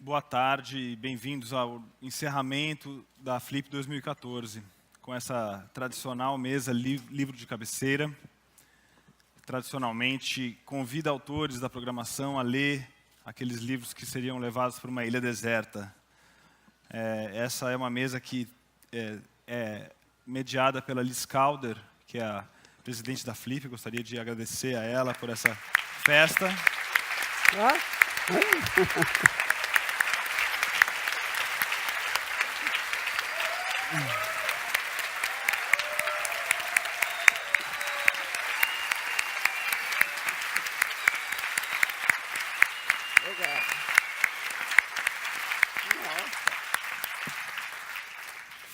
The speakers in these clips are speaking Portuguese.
Boa tarde e bem-vindos ao encerramento da Flip 2014, com essa tradicional mesa livro de cabeceira. Tradicionalmente, convida autores da programação a ler aqueles livros que seriam levados para uma ilha deserta. Essa é uma mesa que é mediada pela Liz Calder, que é a presidente da Flip. Eu gostaria de agradecer a ela por essa festa.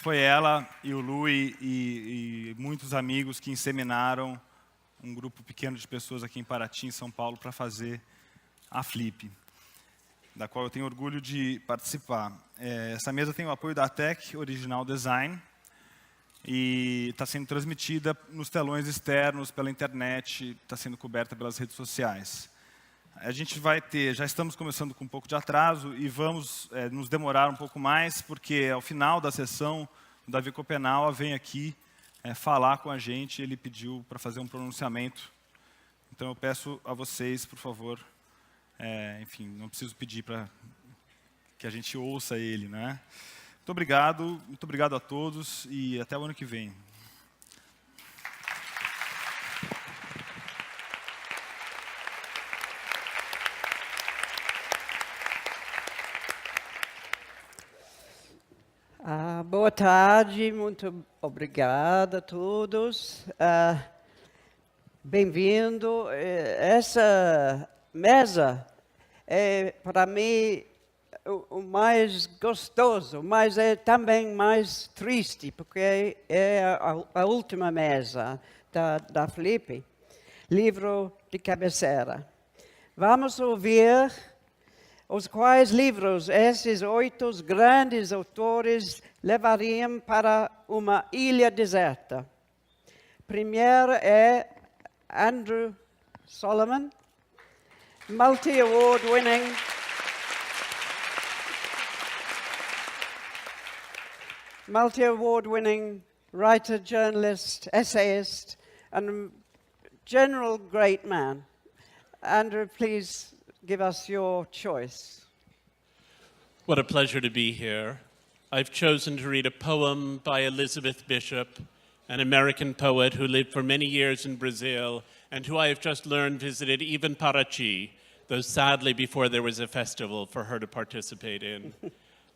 Foi ela e o Lui e muitos amigos que inseminaram um grupo pequeno de pessoas aqui em Paraty, em São Paulo, para fazer a Flip, da qual eu tenho orgulho de participar. Essa mesa tem o apoio da Tech Original Design e está sendo transmitida nos telões externos, pela internet, está sendo coberta pelas redes sociais. A gente vai ter, já estamos começando com um pouco de atraso e vamos nos demorar um pouco mais, porque ao final da sessão, o Davi Copenaua vem aqui falar com a gente. Ele pediu para fazer um pronunciamento. Então eu peço a vocês, por favor, enfim, não preciso pedir para que a gente ouça ele, né? Muito obrigado a todos e até o ano que vem. Boa tarde, muito obrigada a todos. Bem-vindo. Essa mesa é, para mim, o mais gostoso, mas é também mais triste, porque é a última mesa da Flip, livro de cabeceira. Vamos ouvir os quais livros esses 8 grandes autores levariam para uma ilha deserta. Primeiro é Andrew Solomon, multi-award-winning writer, journalist, essayist, and a general great man. Andrew, please give us your choice. What a pleasure to be here. I've chosen to read a poem by Elizabeth Bishop, an American poet who lived for many years in Brazil and who I have just learned visited even Paraty, though sadly before there was a festival for her to participate in.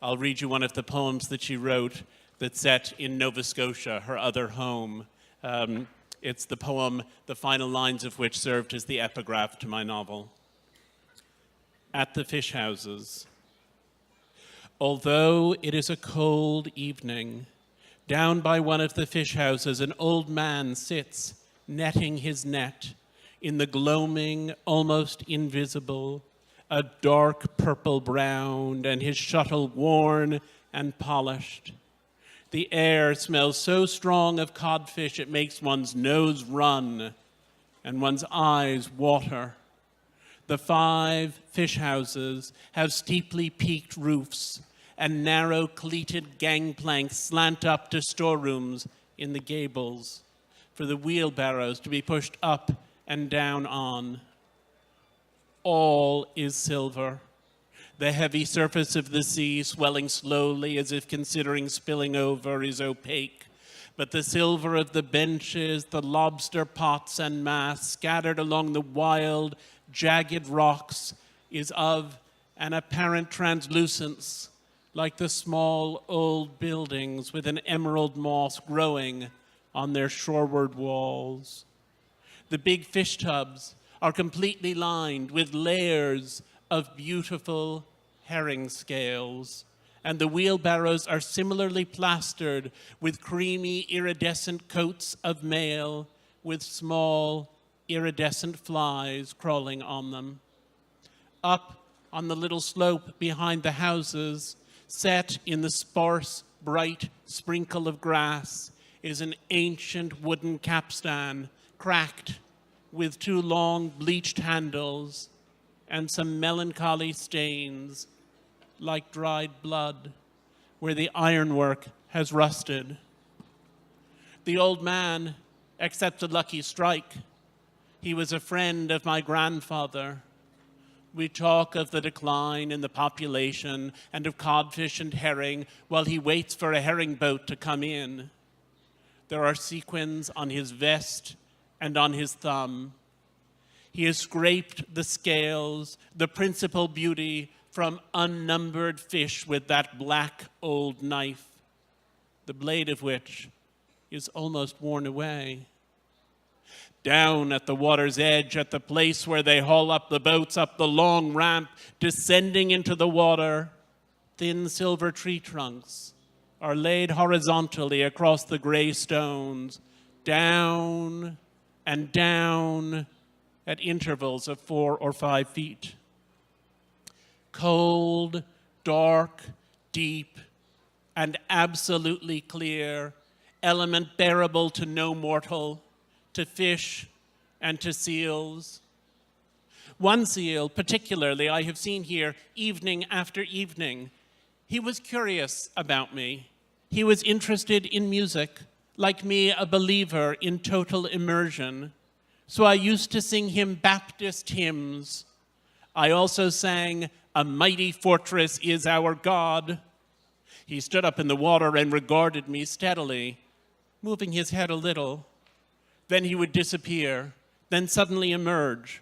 I'll read you one of the poems that she wrote that's set in Nova Scotia, her other home. It's the poem, the final lines of which served as the epigraph to my novel. At the fish houses. Although it is a cold evening, down by one of the fish houses, an old man sits, netting his net in the gloaming, almost invisible, a dark purple brown, and his shuttle worn and polished. The air smells so strong of codfish it makes one's nose run and one's eyes water. The 5 fish houses have steeply peaked roofs, and narrow cleated gangplanks slant up to storerooms in the gables for the wheelbarrows to be pushed up and down on. All is silver. The heavy surface of the sea, swelling slowly as if considering spilling over, is opaque. But the silver of the benches, the lobster pots and masts scattered along the wild, jagged rocks is of an apparent translucence, like the small old buildings with an emerald moss growing on their shoreward walls. The big fish tubs are completely lined with layers of beautiful herring scales, and the wheelbarrows are similarly plastered with creamy iridescent coats of mail with small iridescent flies crawling on them. Up on the little slope behind the houses, set in the sparse, bright sprinkle of grass, is an ancient wooden capstan, cracked with 2 long bleached handles and some melancholy stains like dried blood, where the ironwork has rusted. The old man accepts a lucky strike. He was a friend of my grandfather. We talk of the decline in the population and of codfish and herring while he waits for a herring boat to come in. There are sequins on his vest and on his thumb. He has scraped the scales, the principal beauty, from unnumbered fish with that black old knife, the blade of which is almost worn away. Down at the water's edge, at the place where they haul up the boats up the long ramp, descending into the water, thin silver tree trunks are laid horizontally across the gray stones, down and down at intervals of 4 or 5 feet. Cold, dark, deep, and absolutely clear, element bearable to no mortal, to fish and to seals. One seal, particularly, I have seen here evening after evening. He was curious about me. He was interested in music, like me, a believer in total immersion. So I used to sing him Baptist hymns. I also sang, "A Mighty Fortress is Our God." He stood up in the water and regarded me steadily, moving his head a little. Then he would disappear, then suddenly emerge,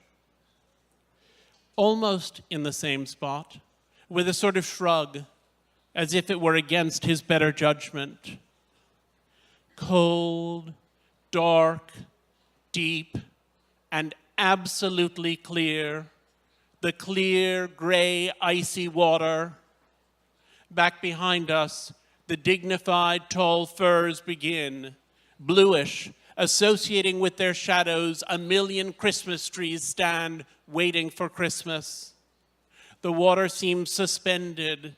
almost in the same spot, with a sort of shrug, as if it were against his better judgment. Cold, dark, deep, and absolutely clear, the clear, gray, icy water. Back behind us, the dignified, tall firs begin, bluish, associating with their shadows, a million Christmas trees stand waiting for Christmas. The water seems suspended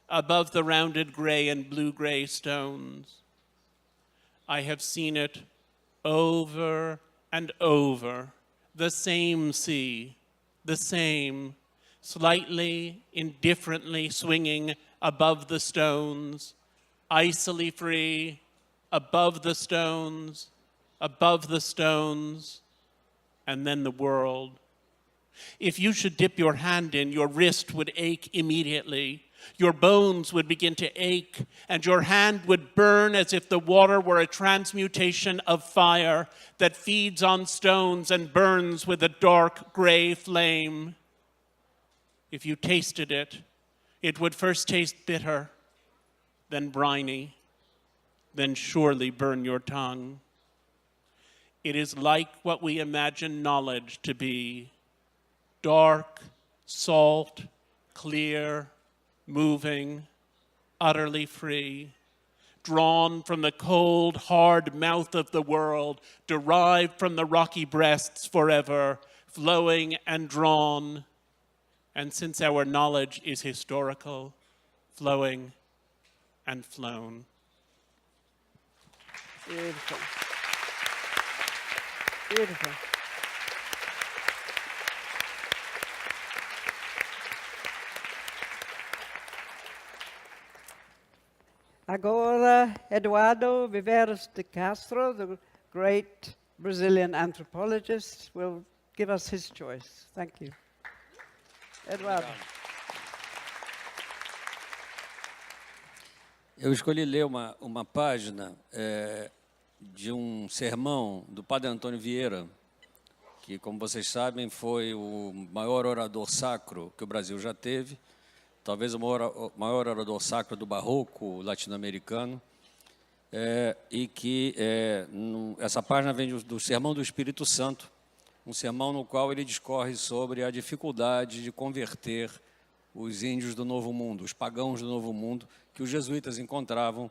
above the rounded gray and blue-gray stones. I have seen it over and over, the same sea, the same, slightly, indifferently swinging above the stones, icily free, above the stones, and then the world. If you should dip your hand in, your wrist would ache immediately. Your bones would begin to ache, and your hand would burn as if the water were a transmutation of fire that feeds on stones and burns with a dark gray flame. If you tasted it, it would first taste bitter, then briny, then surely burn your tongue. It is like what we imagine knowledge to be: dark, salt, clear, moving, utterly free, drawn from the cold, hard mouth of the world, derived from the rocky breasts forever, flowing and drawn. And since our knowledge is historical, flowing and flown. Beautiful. Beautiful. Agora, Eduardo Viveiros de Castro, the great Brazilian anthropologist, will give us his choice. Thank you. Eduardo. Eu escolhi ler uma página de um sermão do Padre Antônio Vieira, que, como vocês sabem, foi o maior orador sacro que o Brasil já teve, talvez o maior orador sacro do barroco latino-americano, e que essa página vem do Sermão do Espírito Santo, um sermão no qual ele discorre sobre a dificuldade de converter os índios do Novo Mundo, os pagãos do Novo Mundo, que os jesuítas encontravam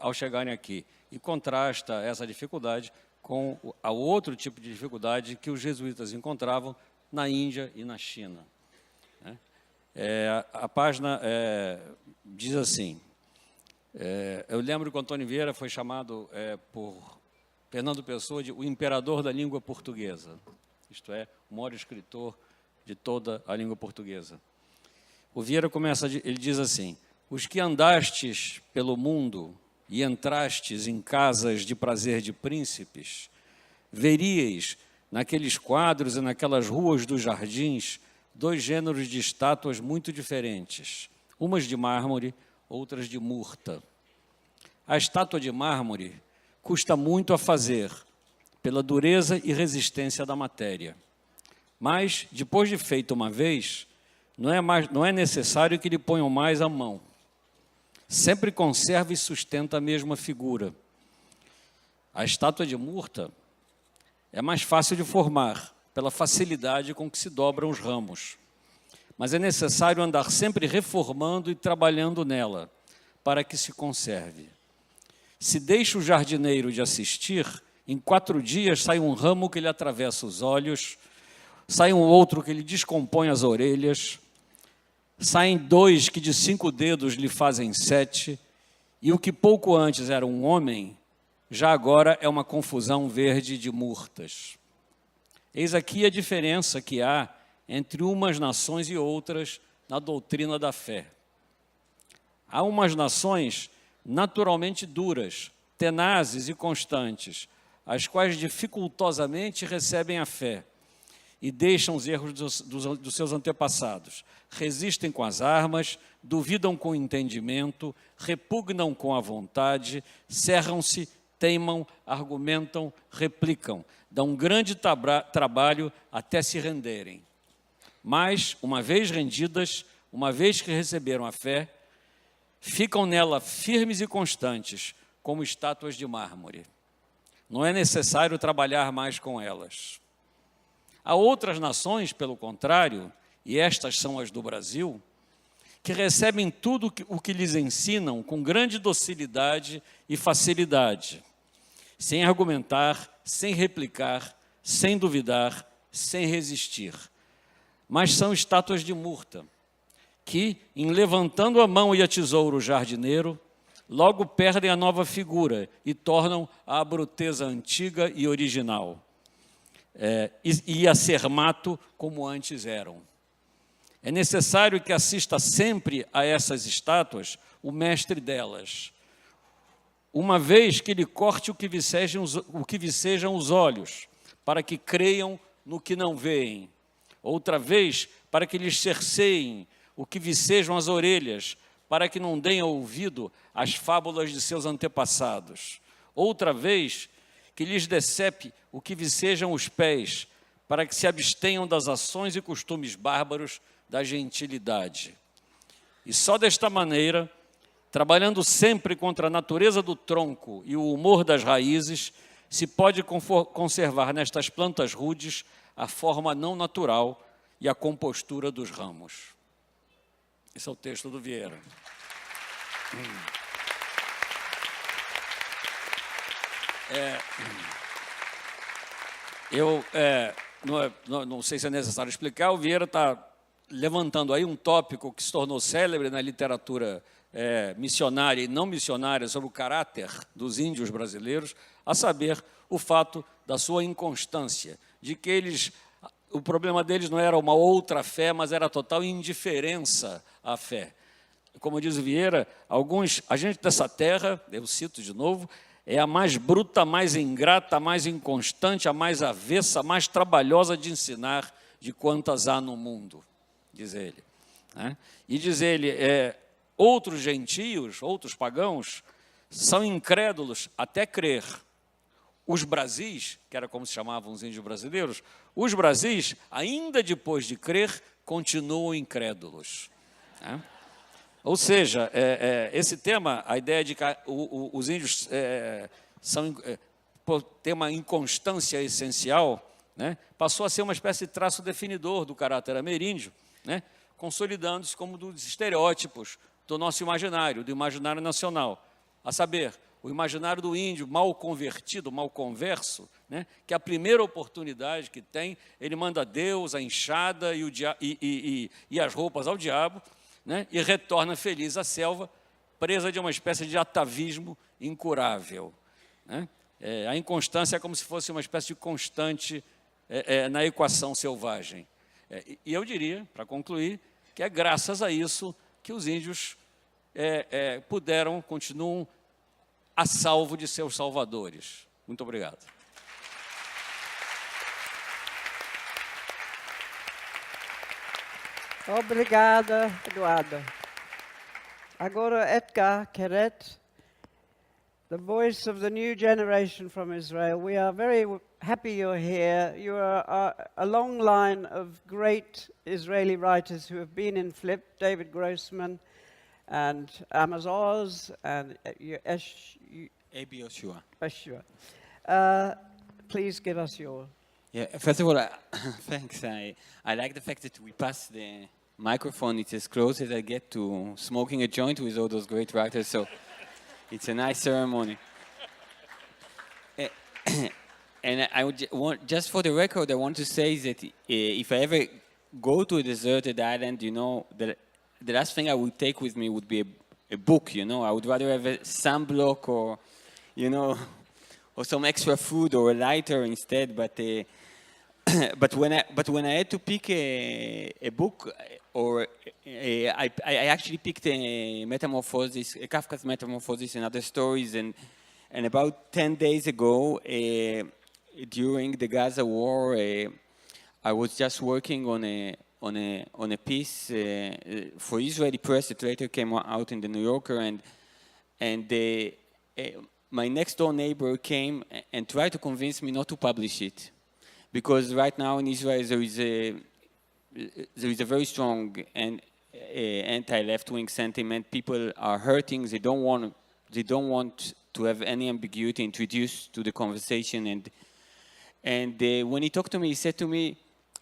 ao chegarem aqui, e contrasta essa dificuldade com o outro tipo de dificuldade que os jesuítas encontravam na Índia e na China. A página diz assim: eu lembro que o Antônio Vieira foi chamado por Fernando Pessoa de o imperador da língua portuguesa, isto é, o maior escritor de toda a língua portuguesa. o Vieira começa, ele diz assim: os que andastes pelo mundo e entrastes em casas de prazer de príncipes, veríeis naqueles quadros e naquelas ruas dos jardins 2 gêneros de estátuas muito diferentes, umas de mármore, outras de murta. A estátua de mármore custa muito a fazer, pela dureza e resistência da matéria. Mas, depois de feito uma vez, não é necessário que lhe ponham mais a mão. Sempre conserva e sustenta a mesma figura. A estátua de murta é mais fácil de formar, pela facilidade com que se dobram os ramos. Mas é necessário andar sempre reformando e trabalhando nela, para que se conserve. Se deixa o jardineiro de assistir, em 4 dias sai um ramo que lhe atravessa os olhos, sai um outro que lhe descompõe as orelhas, saem 2 que de 5 dedos lhe fazem 7, e o que pouco antes era um homem, já agora é uma confusão verde de murtas. Eis aqui a diferença que há entre umas nações e outras na doutrina da fé. Há umas nações naturalmente duras, tenazes e constantes, as quais dificultosamente recebem a fé e deixam os erros dos seus antepassados, resistem com as armas, duvidam com o entendimento, repugnam com a vontade, cerram-se, teimam, argumentam, replicam, dão grande trabalho até se renderem. Mas, uma vez rendidas, uma vez que receberam a fé, ficam nela firmes e constantes, como estátuas de mármore. Não é necessário trabalhar mais com elas. Há outras nações, pelo contrário, e estas são as do Brasil, que recebem tudo o que lhes ensinam com grande docilidade e facilidade, sem argumentar, sem replicar, sem duvidar, sem resistir. Mas são estátuas de murta, que, em levantando a mão e a tesoura o jardineiro, logo perdem a nova figura e tornam a bruteza antiga e original, e a ser mato como antes eram. É necessário que assista sempre a essas estátuas o mestre delas, uma vez que lhe corte o que vicejam os olhos, para que creiam no que não veem, outra vez para que lhes cerceiem o que vicejam as orelhas, para que não deem ouvido às fábulas de seus antepassados, outra vez que lhes decepe o que vicejam os pés, para que se abstenham das ações e costumes bárbaros da gentilidade. E só desta maneira, trabalhando sempre contra a natureza do tronco e o humor das raízes, se pode conservar nestas plantas rudes a forma não natural e a compostura dos ramos. Esse é o texto do Vieira. Não sei se é necessário explicar, o Vieira está levantando aí um tópico que se tornou célebre na literatura missionária e não missionária sobre o caráter dos índios brasileiros, a saber, o fato da sua inconstância, de que o problema deles não era uma outra fé, mas era a total indiferença à fé. Como diz o Vieira, a gente dessa terra, eu cito de novo, é a mais bruta, a mais ingrata, a mais inconstante, a mais avessa, a mais trabalhosa de ensinar de quantas há no mundo, diz ele. E diz ele, outros gentios, outros pagãos, são incrédulos até crer. Os Brasis, que era como se chamavam os índios brasileiros, os Brasis, ainda depois de crer, continuam incrédulos. Ou seja, esse tema, a ideia de que os índios têm uma inconstância essencial, passou a ser uma espécie de traço definidor do caráter ameríndio, consolidando-se como dos estereótipos do nosso imaginário, do imaginário nacional, a saber, o imaginário do índio mal convertido, mal converso, que a primeira oportunidade que tem, ele manda Deus, a enxada e as roupas ao diabo, e retorna feliz à selva, presa de uma espécie de atavismo incurável. A inconstância é como se fosse uma espécie de constante na equação selvagem. E eu diria, para concluir, que é graças a isso que os índios continuam a salvo de seus salvadores. Muito obrigado. Obrigada, Eduardo. Agora, Edgar Keret, the voice of the new generation from Israel. We are very happy you're here. You are a long line of great Israeli writers who have been in Flip, David Grossman and Amos Oz and A.B. Yoshua. Yeshua. Please give us your... Yeah, first of all, thanks. I like the fact that we pass the microphone. It's as close as I get to smoking a joint with all those great writers, so it's a nice ceremony. And I would just for the record, I want to say that if I ever go to a deserted island, you know, the last thing I would take with me would be a book, you know. I would rather have a sunblock or, you know, or some extra food or a lighter instead, but when I had to pick a book, or I actually picked a Metamorphosis, a Kafka's Metamorphosis and Other Stories, and about 10 days ago, during the Gaza war, I was just working on a piece for Israeli press that later came out in the New Yorker, and my next door neighbor came and tried to convince me not to publish it. Because right now in Israel there is a very strong and anti-left-wing sentiment. People are hurting. They don't want to have any ambiguity introduced to the conversation. And when he talked to me, he said to me,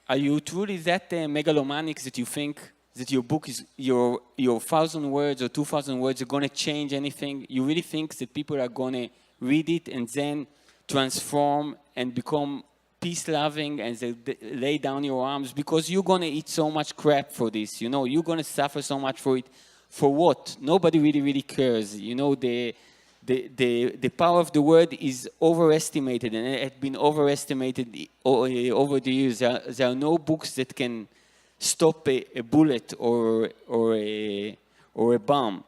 "Are you truly that megalomaniac that you think that your book is your 1,000 words or 2,000 words are going to change anything? You really think that people are going to read it and then transform and become peace-loving and they lay down your arms because you're going to eat so much crap for this, you know, you're going to suffer so much for it. For what? Nobody really cares. You know, the power of the word is overestimated, and it has been overestimated over the years. There are no books that can stop a bullet or a bomb.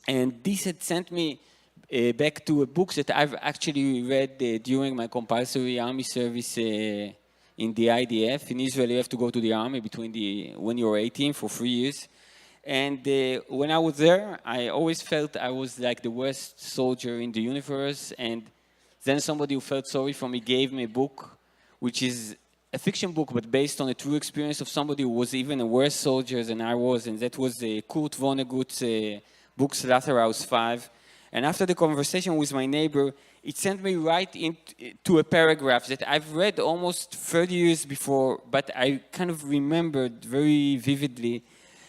And this had sent me back to a book that I've actually read during my compulsory army service in the IDF. In Israel, you have to go to the army when you're 18 for 3 years. And when I was there, I always felt I was like the worst soldier in the universe. And then somebody who felt sorry for me gave me a book, which is a fiction book, but based on a true experience of somebody who was even a worse soldier than I was. And that was Kurt Vonnegut's book, Slaughterhouse 5. And after the conversation with my neighbor, it sent me right into a paragraph that I've read almost 30 years before, but I kind of remembered very vividly.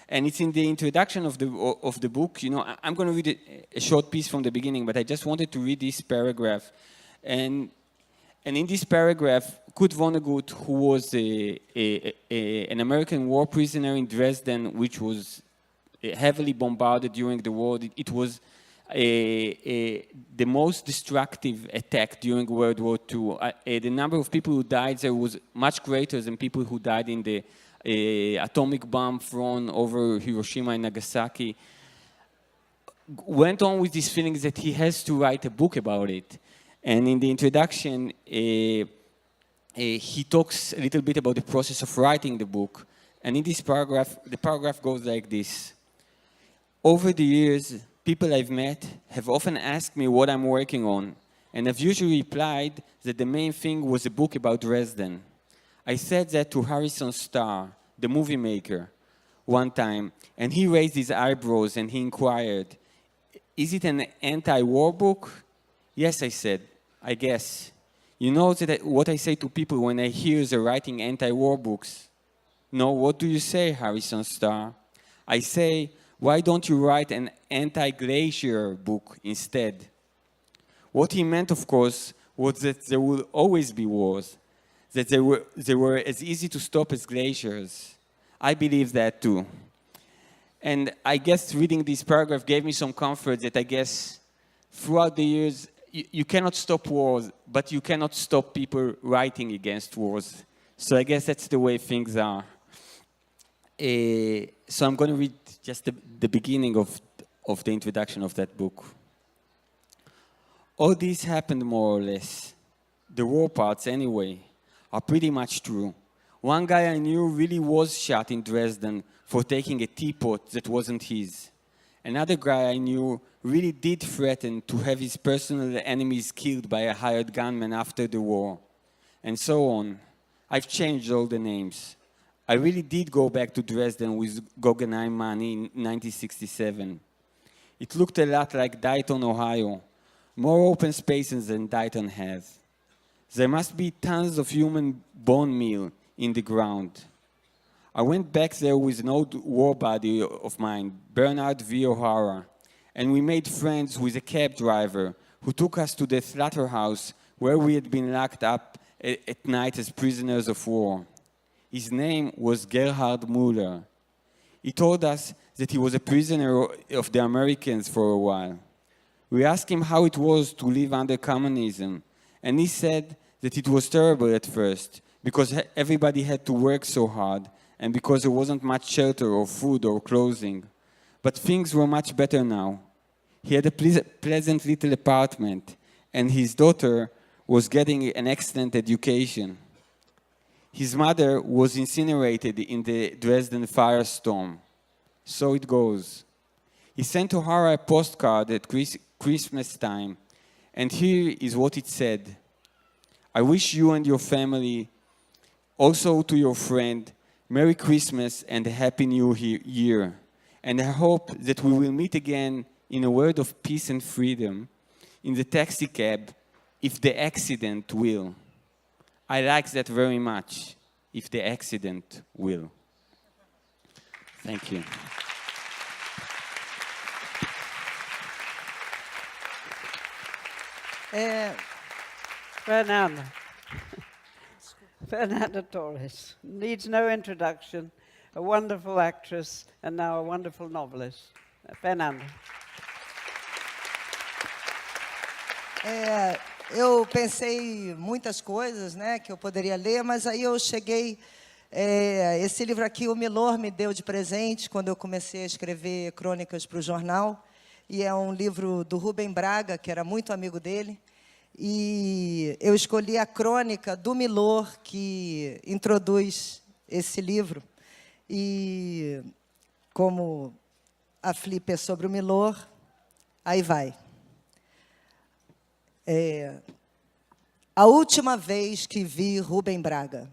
And it's in the introduction of the book. You know, I'm going to read a short piece from the beginning, but I just wanted to read this paragraph. And in this paragraph, Kurt Vonnegut, who was an American war prisoner in Dresden, which was heavily bombarded during the war, it was the most destructive attack during World War II. The number of people who died there was much greater than people who died in the atomic bomb thrown over Hiroshima and Nagasaki. Went on with this feeling that he has to write a book about it. And in the introduction, he talks a little bit about the process of writing the book. And in this paragraph, the paragraph goes like this. Over the years, people I've met have often asked me what I'm working on, and I've usually replied that the main thing was a book about Dresden. I said that to Harrison Starr, the movie maker, one time, and he raised his eyebrows and he inquired, "Is it an anti-war book?" "Yes," I said, "I guess." You know what I say to people when I hear they're writing anti-war books? "No, what do you say, Harrison Starr?" I say, "Why don't you write an anti-glacier book instead?" What he meant, of course, was that there will always be wars, that they were as easy to stop as glaciers. I believe that too. And I guess reading this paragraph gave me some comfort that I guess throughout the years, you cannot stop wars, but you cannot stop people writing against wars. So I guess that's the way things are. So I'm going to read just the beginning of the introduction of that book. All this happened more or less. The war parts, anyway, are pretty much true. One guy I knew really was shot in Dresden for taking a teapot that wasn't his. Another guy I knew really did threaten to have his personal enemies killed by a hired gunman after the war. And so on. I've changed all the names. I really did go back to Dresden with Guggenheim money in 1967. It looked a lot like Dayton, Ohio. More open spaces than Dayton has. There must be tons of human bone meal in the ground. I went back there with an old war buddy of mine, Bernard V. O'Hara, and we made friends with a cab driver who took us to the slaughterhouse where we had been locked up at night as prisoners of war. His name was Gerhard Muller. He told us that he was a prisoner of the Americans for a while. We asked him how it was to live under communism, and he said that it was terrible at first because everybody had to work so hard and because there wasn't much shelter or food or clothing. But things were much better now. He had a pleasant little apartment, and his daughter was getting an excellent education. His mother was incinerated in the Dresden firestorm. So it goes. He sent O'Hara a postcard at Christmas time, and here is what it said. I wish you and your family, also to your friend, Merry Christmas and a Happy New Year. And I hope that we will meet again in a world of peace and freedom, in the taxi cab, if the accident will. I like that very much, if the accident will. Thank you. Fernanda Torres needs no introduction, a wonderful actress and now a wonderful novelist. Fernanda. Eu pensei muitas coisas, né, que eu poderia ler, mas aí eu cheguei... esse livro aqui o Milor me deu de presente quando eu comecei a escrever crônicas para o jornal. E é um livro do Rubem Braga, que era muito amigo dele. E eu escolhi a crônica do Milor, que introduz esse livro. E como a Flip é sobre o Milor, aí vai. A última vez que vi Rubem Braga.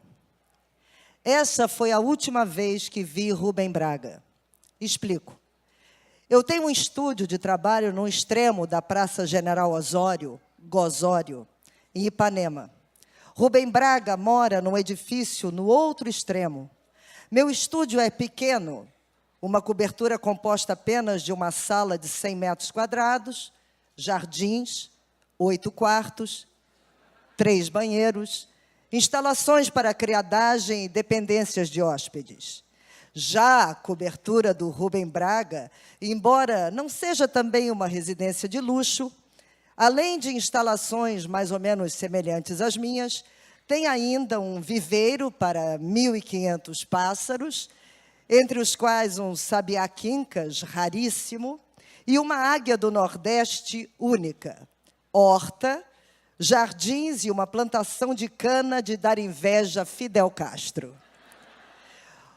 Essa foi a última vez que vi Rubem Braga. Explico. Eu tenho um estúdio de trabalho no extremo da Praça General Gosório, em Ipanema. Rubem Braga mora num edifício no outro extremo. Meu estúdio é pequeno, uma cobertura composta apenas de uma sala de 100 metros quadrados, jardins, 8 quartos, 3 banheiros, instalações para criadagem e dependências de hóspedes. Já a cobertura do Rubem Braga, embora não seja também uma residência de luxo, além de instalações mais ou menos semelhantes às minhas, tem ainda um viveiro para 1.500 pássaros, entre os quais um sabiá-quincas raríssimo e uma águia do Nordeste única, horta, jardins e uma plantação de cana de dar inveja a Fidel Castro.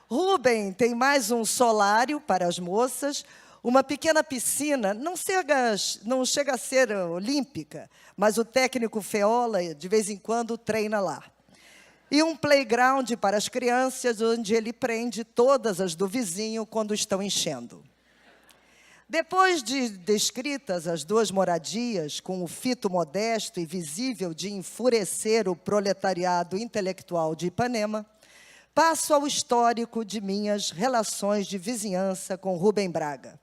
Rubem tem mais um solário para as moças, uma pequena piscina, não chega a ser olímpica, mas o técnico Feola, de vez em quando, treina lá. E um playground para as crianças, onde ele prende todas as do vizinho quando estão enchendo. Depois de descritas as 2 moradias, com o fito modesto e visível de enfurecer o proletariado intelectual de Ipanema, passo ao histórico de minhas relações de vizinhança com Rubem Braga.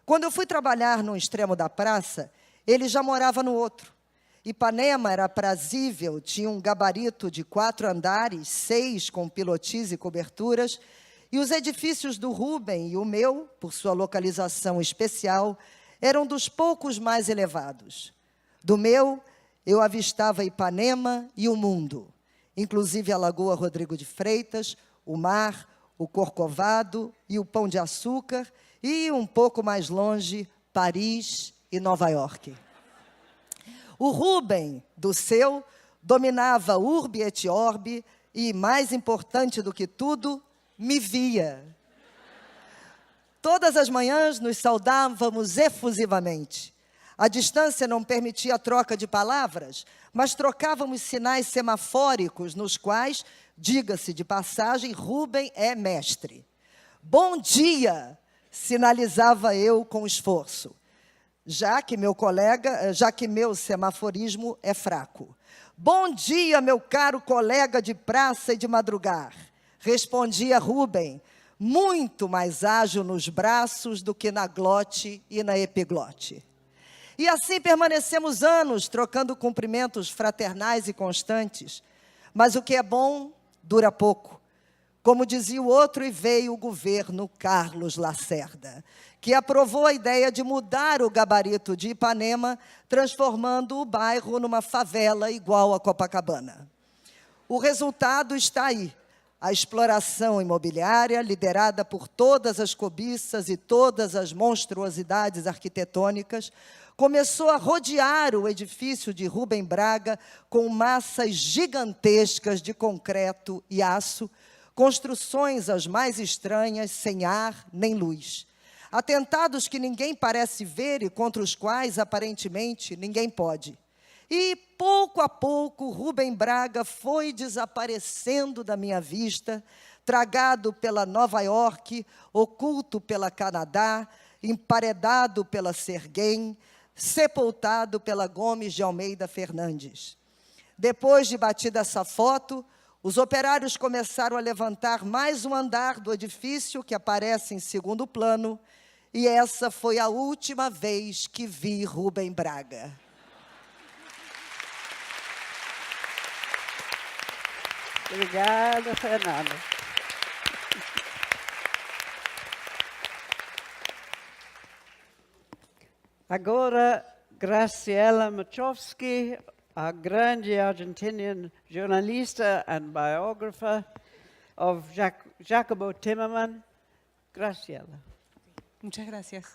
Quando eu fui trabalhar no extremo da praça, ele já morava no outro. Ipanema era aprazível, tinha um gabarito de 4 andares, 6 com pilotis e coberturas, e os edifícios do Rubem e o meu, por sua localização especial, eram dos poucos mais elevados. Do meu, eu avistava Ipanema e o mundo, inclusive a Lagoa Rodrigo de Freitas, o mar, o Corcovado e o Pão de Açúcar, e um pouco mais longe, Paris e Nova York. O Rubem, do seu, dominava urbe et orbe e, mais importante do que tudo, me via. Todas as manhãs nos saudávamos efusivamente. A distância não permitia a troca de palavras, mas trocávamos sinais semafóricos nos quais, diga-se de passagem, Rubem é mestre. Bom dia, sinalizava eu com esforço, já que meu semaforismo é fraco. Bom dia, meu caro colega de praça e de madrugar, respondia Rubem, muito mais ágil nos braços do que na glote e na epiglote. E assim permanecemos anos, trocando cumprimentos fraternais e constantes. Mas o que é bom, dura pouco. Como dizia o outro, e veio o governo Carlos Lacerda, que aprovou a ideia de mudar o gabarito de Ipanema, transformando o bairro numa favela igual a Copacabana. O resultado está aí. A exploração imobiliária, liderada por todas as cobiças e todas as monstruosidades arquitetônicas, começou a rodear o edifício de Rubem Braga com massas gigantescas de concreto e aço, construções as mais estranhas, sem ar nem luz. Atentados que ninguém parece ver e contra os quais, aparentemente, ninguém pode. E, pouco a pouco, Rubem Braga foi desaparecendo da minha vista, tragado pela Nova York, oculto pela Canadá, emparedado pela Serguém, sepultado pela Gomes de Almeida Fernandes. Depois de batida essa foto, os operários começaram a levantar mais um andar do edifício que aparece em segundo plano, e essa foi a última vez que vi Rubem Braga. Obrigada, Fernanda. Agora, Graciela Machowski, a grande argentinian jornalista and biographer of Jacobo Timerman. Graciela. Muchas gracias.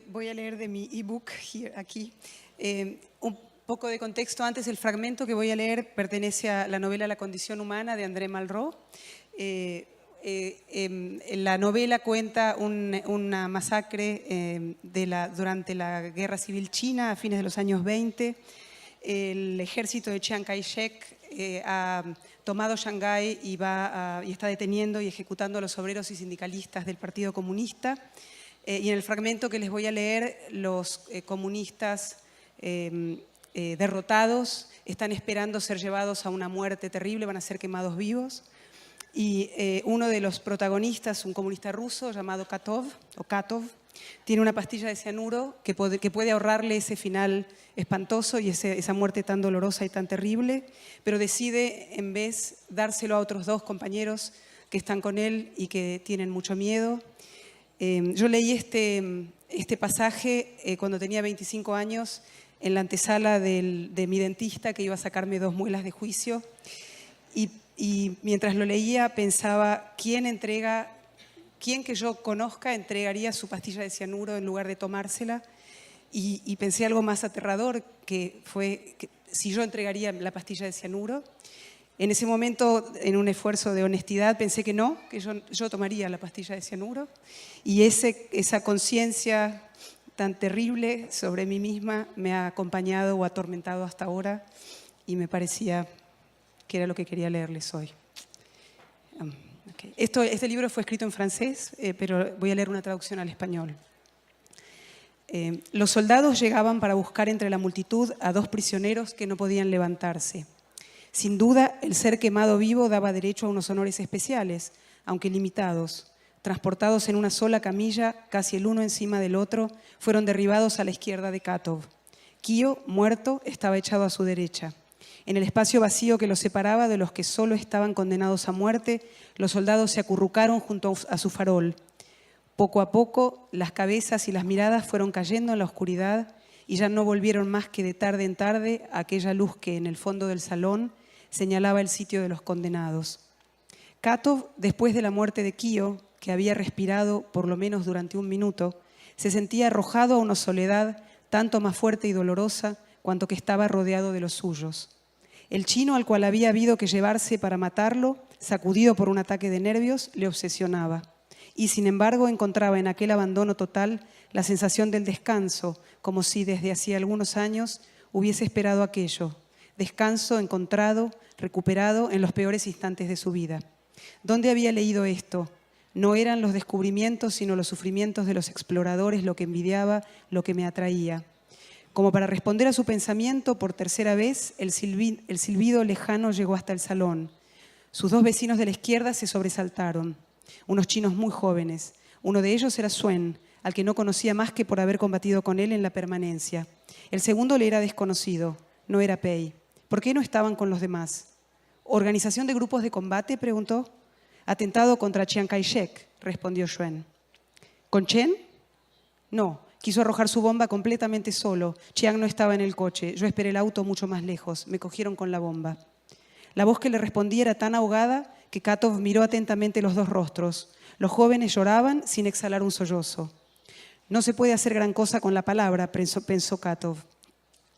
Voy a leer de mi ebook aquí. Un poco de contexto antes, el fragmento que voy a leer pertenece a la novela La condición humana de André Malraux. La novela cuenta una masacre durante la Guerra Civil China a fines de los años 20. El ejército de Chiang Kai-shek ha tomado Shanghái y está deteniendo y ejecutando a los obreros y sindicalistas del Partido Comunista. Y en el fragmento que les voy a leer, los comunistas derrotados están esperando ser llevados a una muerte terrible, van a ser quemados vivos. Y uno de los protagonistas, un comunista ruso llamado Katov, tiene una pastilla de cianuro que puede ahorrarle ese final espantoso y esa muerte tan dolorosa y tan terrible, pero decide en vez dárselo a otros dos compañeros que están con él y que tienen mucho miedo. Yo leí este pasaje cuando tenía 25 años en la antesala de mi dentista que iba a sacarme 2 muelas de juicio y mientras lo leía pensaba quién que yo conozca entregaría su pastilla de cianuro en lugar de tomársela y pensé algo más aterrador que fue que si yo entregaría la pastilla de cianuro. En ese momento, en un esfuerzo de honestidad, pensé que no, que yo tomaría la pastilla de cianuro. Y esa conciencia tan terrible sobre mí misma me ha acompañado o atormentado hasta ahora y me parecía que era lo que quería leerles hoy. Okay. Este libro fue escrito en francés, pero voy a leer una traducción al español. Los soldados llegaban para buscar entre la multitud a 2 prisioneros que no podían levantarse. Sin duda, el ser quemado vivo daba derecho a unos honores especiales, aunque limitados. Transportados en una sola camilla, casi el uno encima del otro, fueron derribados a la izquierda de Katov. Kio, muerto, estaba echado a su derecha. En el espacio vacío que los separaba de los que solo estaban condenados a muerte, los soldados se acurrucaron junto a su farol. Poco a poco, las cabezas y las miradas fueron cayendo en la oscuridad y ya no volvieron más que de tarde en tarde a aquella luz que en el fondo del salón señalaba el sitio de los condenados. Katov, después de la muerte de Kio, que había respirado por lo menos durante un minuto, se sentía arrojado a una soledad tanto más fuerte y dolorosa cuanto que estaba rodeado de los suyos. El chino al cual había habido que llevarse para matarlo, sacudido por un ataque de nervios, le obsesionaba. Y sin embargo encontraba en aquel abandono total la sensación del descanso, como si desde hacía algunos años hubiese esperado aquello. Descanso encontrado, recuperado en los peores instantes de su vida. ¿Dónde había leído esto? No eran los descubrimientos, sino los sufrimientos de los exploradores lo que envidiaba, lo que me atraía. Como para responder a su pensamiento, por tercera vez, el silbido lejano llegó hasta el salón. Sus dos vecinos de la izquierda se sobresaltaron, unos chinos muy jóvenes. Uno de ellos era Suen, al que no conocía más que por haber combatido con él en la permanencia. El segundo le era desconocido, no era Pei. ¿Por qué no estaban con los demás? ¿Organización de grupos de combate?, preguntó. Atentado contra Chiang Kai-shek, respondió Suen. ¿Con Chen? No, quiso arrojar su bomba completamente solo. Chiang no estaba en el coche, yo esperé el auto mucho más lejos, me cogieron con la bomba. La voz que le respondía era tan ahogada que Katov miró atentamente los dos rostros. Los jóvenes lloraban sin exhalar un sollozo. No se puede hacer gran cosa con la palabra, pensó Katov.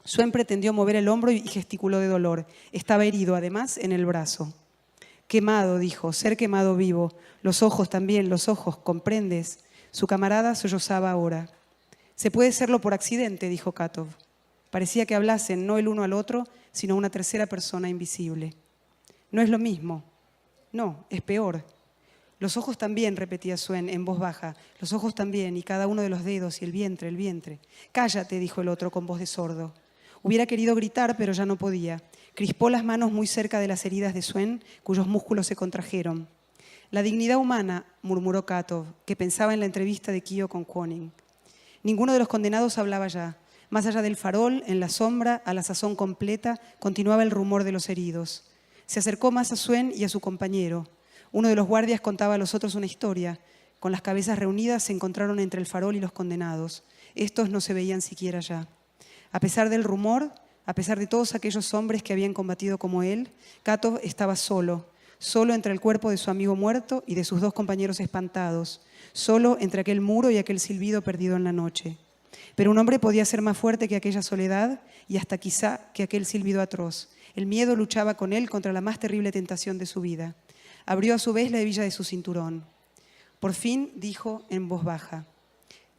Suen pretendió mover el hombro y gesticuló de dolor. Estaba herido, además, en el brazo. Quemado, dijo, ser quemado vivo. Los ojos también, los ojos, ¿comprendes? Su camarada sollozaba ahora. Se puede serlo por accidente, dijo Katov. Parecía que hablasen no el uno al otro, sino una tercera persona invisible. No es lo mismo. No, es peor. Los ojos también, repetía Suen en voz baja. Los ojos también, y cada uno de los dedos, y el vientre, el vientre. Cállate, dijo el otro con voz de sordo. Hubiera querido gritar, pero ya no podía. Crispó las manos muy cerca de las heridas de Suen, cuyos músculos se contrajeron. La dignidad humana, murmuró Katov, que pensaba en la entrevista de Kio con Kwoning. Ninguno de los condenados hablaba ya. Más allá del farol, en la sombra, a la sazón completa, continuaba el rumor de los heridos. Se acercó más a Suen y a su compañero. Uno de los guardias contaba a los otros una historia. Con las cabezas reunidas se encontraron entre el farol y los condenados. Estos no se veían siquiera ya. A pesar del rumor, a pesar de todos aquellos hombres que habían combatido como él, Katov estaba solo entre el cuerpo de su amigo muerto y de sus dos compañeros espantados, solo entre aquel muro y aquel silbido perdido en la noche. Pero un hombre podía ser más fuerte que aquella soledad y hasta quizá que aquel silbido atroz. El miedo luchaba con él contra la más terrible tentación de su vida. Abrió a su vez la hebilla de su cinturón. Por fin dijo en voz baja: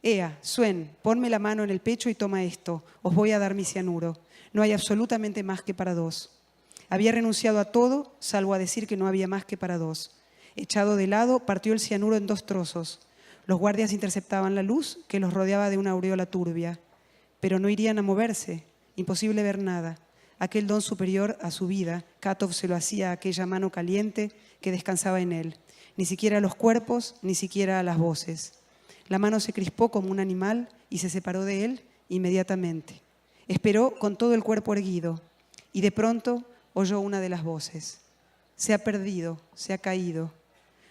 «Ea, Suen, ponme la mano en el pecho y toma esto. Os voy a dar mi cianuro. No hay absolutamente más que para dos». Había renunciado a todo, salvo a decir que no había más que para dos. Echado de lado, partió el cianuro en 2 trozos. Los guardias interceptaban la luz que los rodeaba de una aureola turbia. Pero no irían a moverse. Imposible ver nada. Aquel don superior a su vida, Katov se lo hacía a aquella mano caliente que descansaba en él. Ni siquiera a los cuerpos, ni siquiera a las voces. La mano se crispó como un animal y se separó de él inmediatamente. Esperó con todo el cuerpo erguido y de pronto oyó una de las voces. Se ha perdido, se ha caído.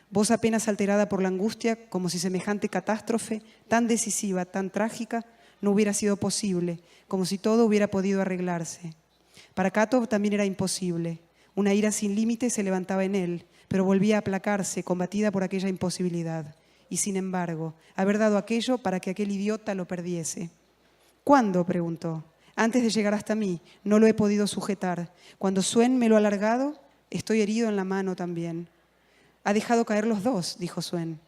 Voz apenas alterada por la angustia, como si semejante catástrofe, tan decisiva, tan trágica, no hubiera sido posible, como si todo hubiera podido arreglarse. Para Katov también era imposible. Una ira sin límite se levantaba en él, pero volvía a aplacarse, combatida por aquella imposibilidad. Y sin embargo, haber dado aquello para que aquel idiota lo perdiese. ¿Cuándo?, preguntó. Antes de llegar hasta mí, no lo he podido sujetar. Cuando Suen me lo ha alargado, estoy herido en la mano también. Ha dejado caer los dos, dijo Suen.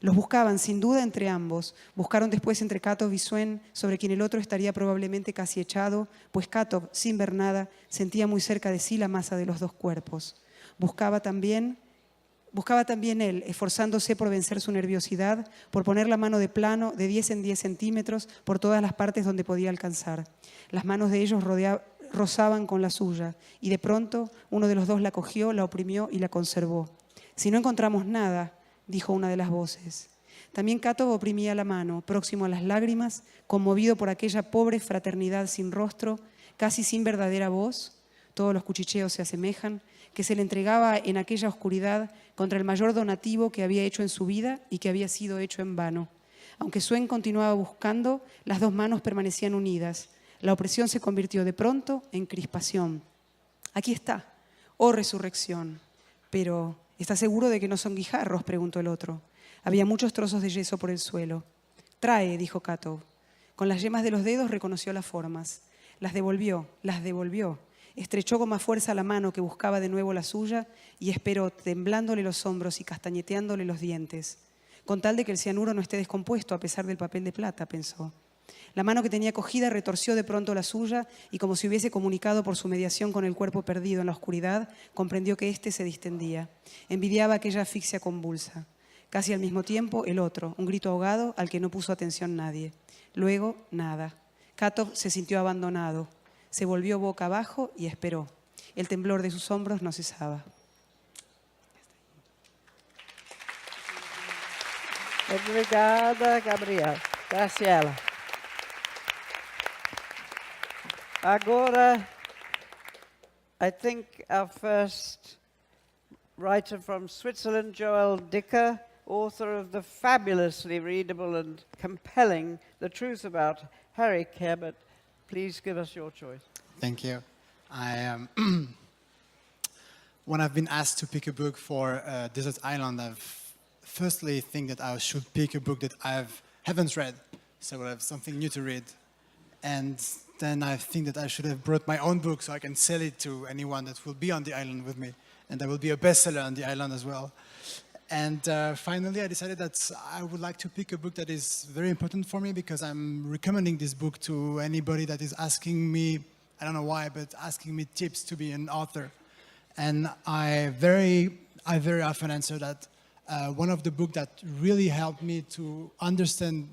Los buscaban, sin duda, entre ambos. Buscaron después entre Katov y Suen, sobre quien el otro estaría probablemente casi echado, pues Katov, sin ver nada, sentía muy cerca de sí la masa de los dos cuerpos. Buscaba también él, esforzándose por vencer su nerviosidad, por poner la mano de plano, de 10 en 10 centímetros, por todas las partes donde podía alcanzar. Las manos de ellos rozaban con la suya, y de pronto uno de los dos la cogió, la oprimió y la conservó. «Si no encontramos nada», dijo una de las voces. También Katov oprimía la mano, próximo a las lágrimas, conmovido por aquella pobre fraternidad sin rostro, casi sin verdadera voz, todos los cuchicheos se asemejan, que se le entregaba en aquella oscuridad contra el mayor donativo que había hecho en su vida y que había sido hecho en vano. Aunque Swen continuaba buscando, las dos manos permanecían unidas. La opresión se convirtió de pronto en crispación. Aquí está, oh resurrección. Pero, ¿estás seguro de que no son guijarros?, preguntó el otro. Había muchos trozos de yeso por el suelo. Trae, dijo Katov. Con las yemas de los dedos reconoció las formas. Las devolvió. Estrechó con más fuerza la mano que buscaba de nuevo la suya y esperó, temblándole los hombros y castañeteándole los dientes. Con tal de que el cianuro no esté descompuesto a pesar del papel de plata, pensó. La mano que tenía cogida retorció de pronto la suya y, como si hubiese comunicado por su mediación con el cuerpo perdido en la oscuridad, comprendió que éste se distendía. Envidiaba aquella asfixia convulsa. Casi al mismo tiempo, el otro, un grito ahogado al que no puso atención nadie. Luego, nada. Katov se sintió abandonado. Se volvió boca abajo y esperó. El temblor de sus hombros no cesaba. Obrigada, Gabriel. Graciela. Agora, I think our first writer from Switzerland, Joel Dicker, author of the fabulously readable and compelling The Truth About Harry Cabot. Please give us your choice. Thank you. When I've been asked to pick a book for Desert Island, I've firstly think that I should pick a book that I haven't read, so I have something new to read. And then I think that I should have brought my own book so I can sell it to anyone that will be on the island with me. And there will be a bestseller on the island as well. And finally, I decided that I would like to pick a book that is very important for me because I'm recommending this book to anybody that is asking me, I don't know why, but asking me tips to be an author. And I very often answer that one of the books that really helped me to understand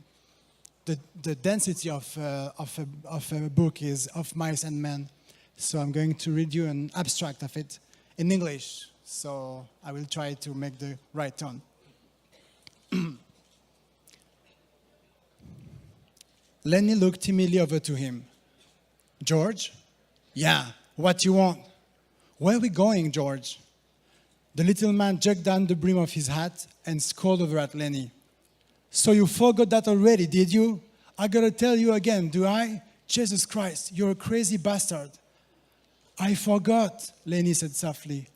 the density of a book is Of Mice and Men. So I'm going to read you an abstract of it in English. So I will try to make the right tone. Lenny looked timidly over to him. George? Yeah, what you want? Where are we going, George? The little man jerked down the brim of his hat and scowled over at Lenny. So you forgot that already, did you? I gotta tell you again, do I? Jesus Christ, you're a crazy bastard. I forgot, Lenny said softly.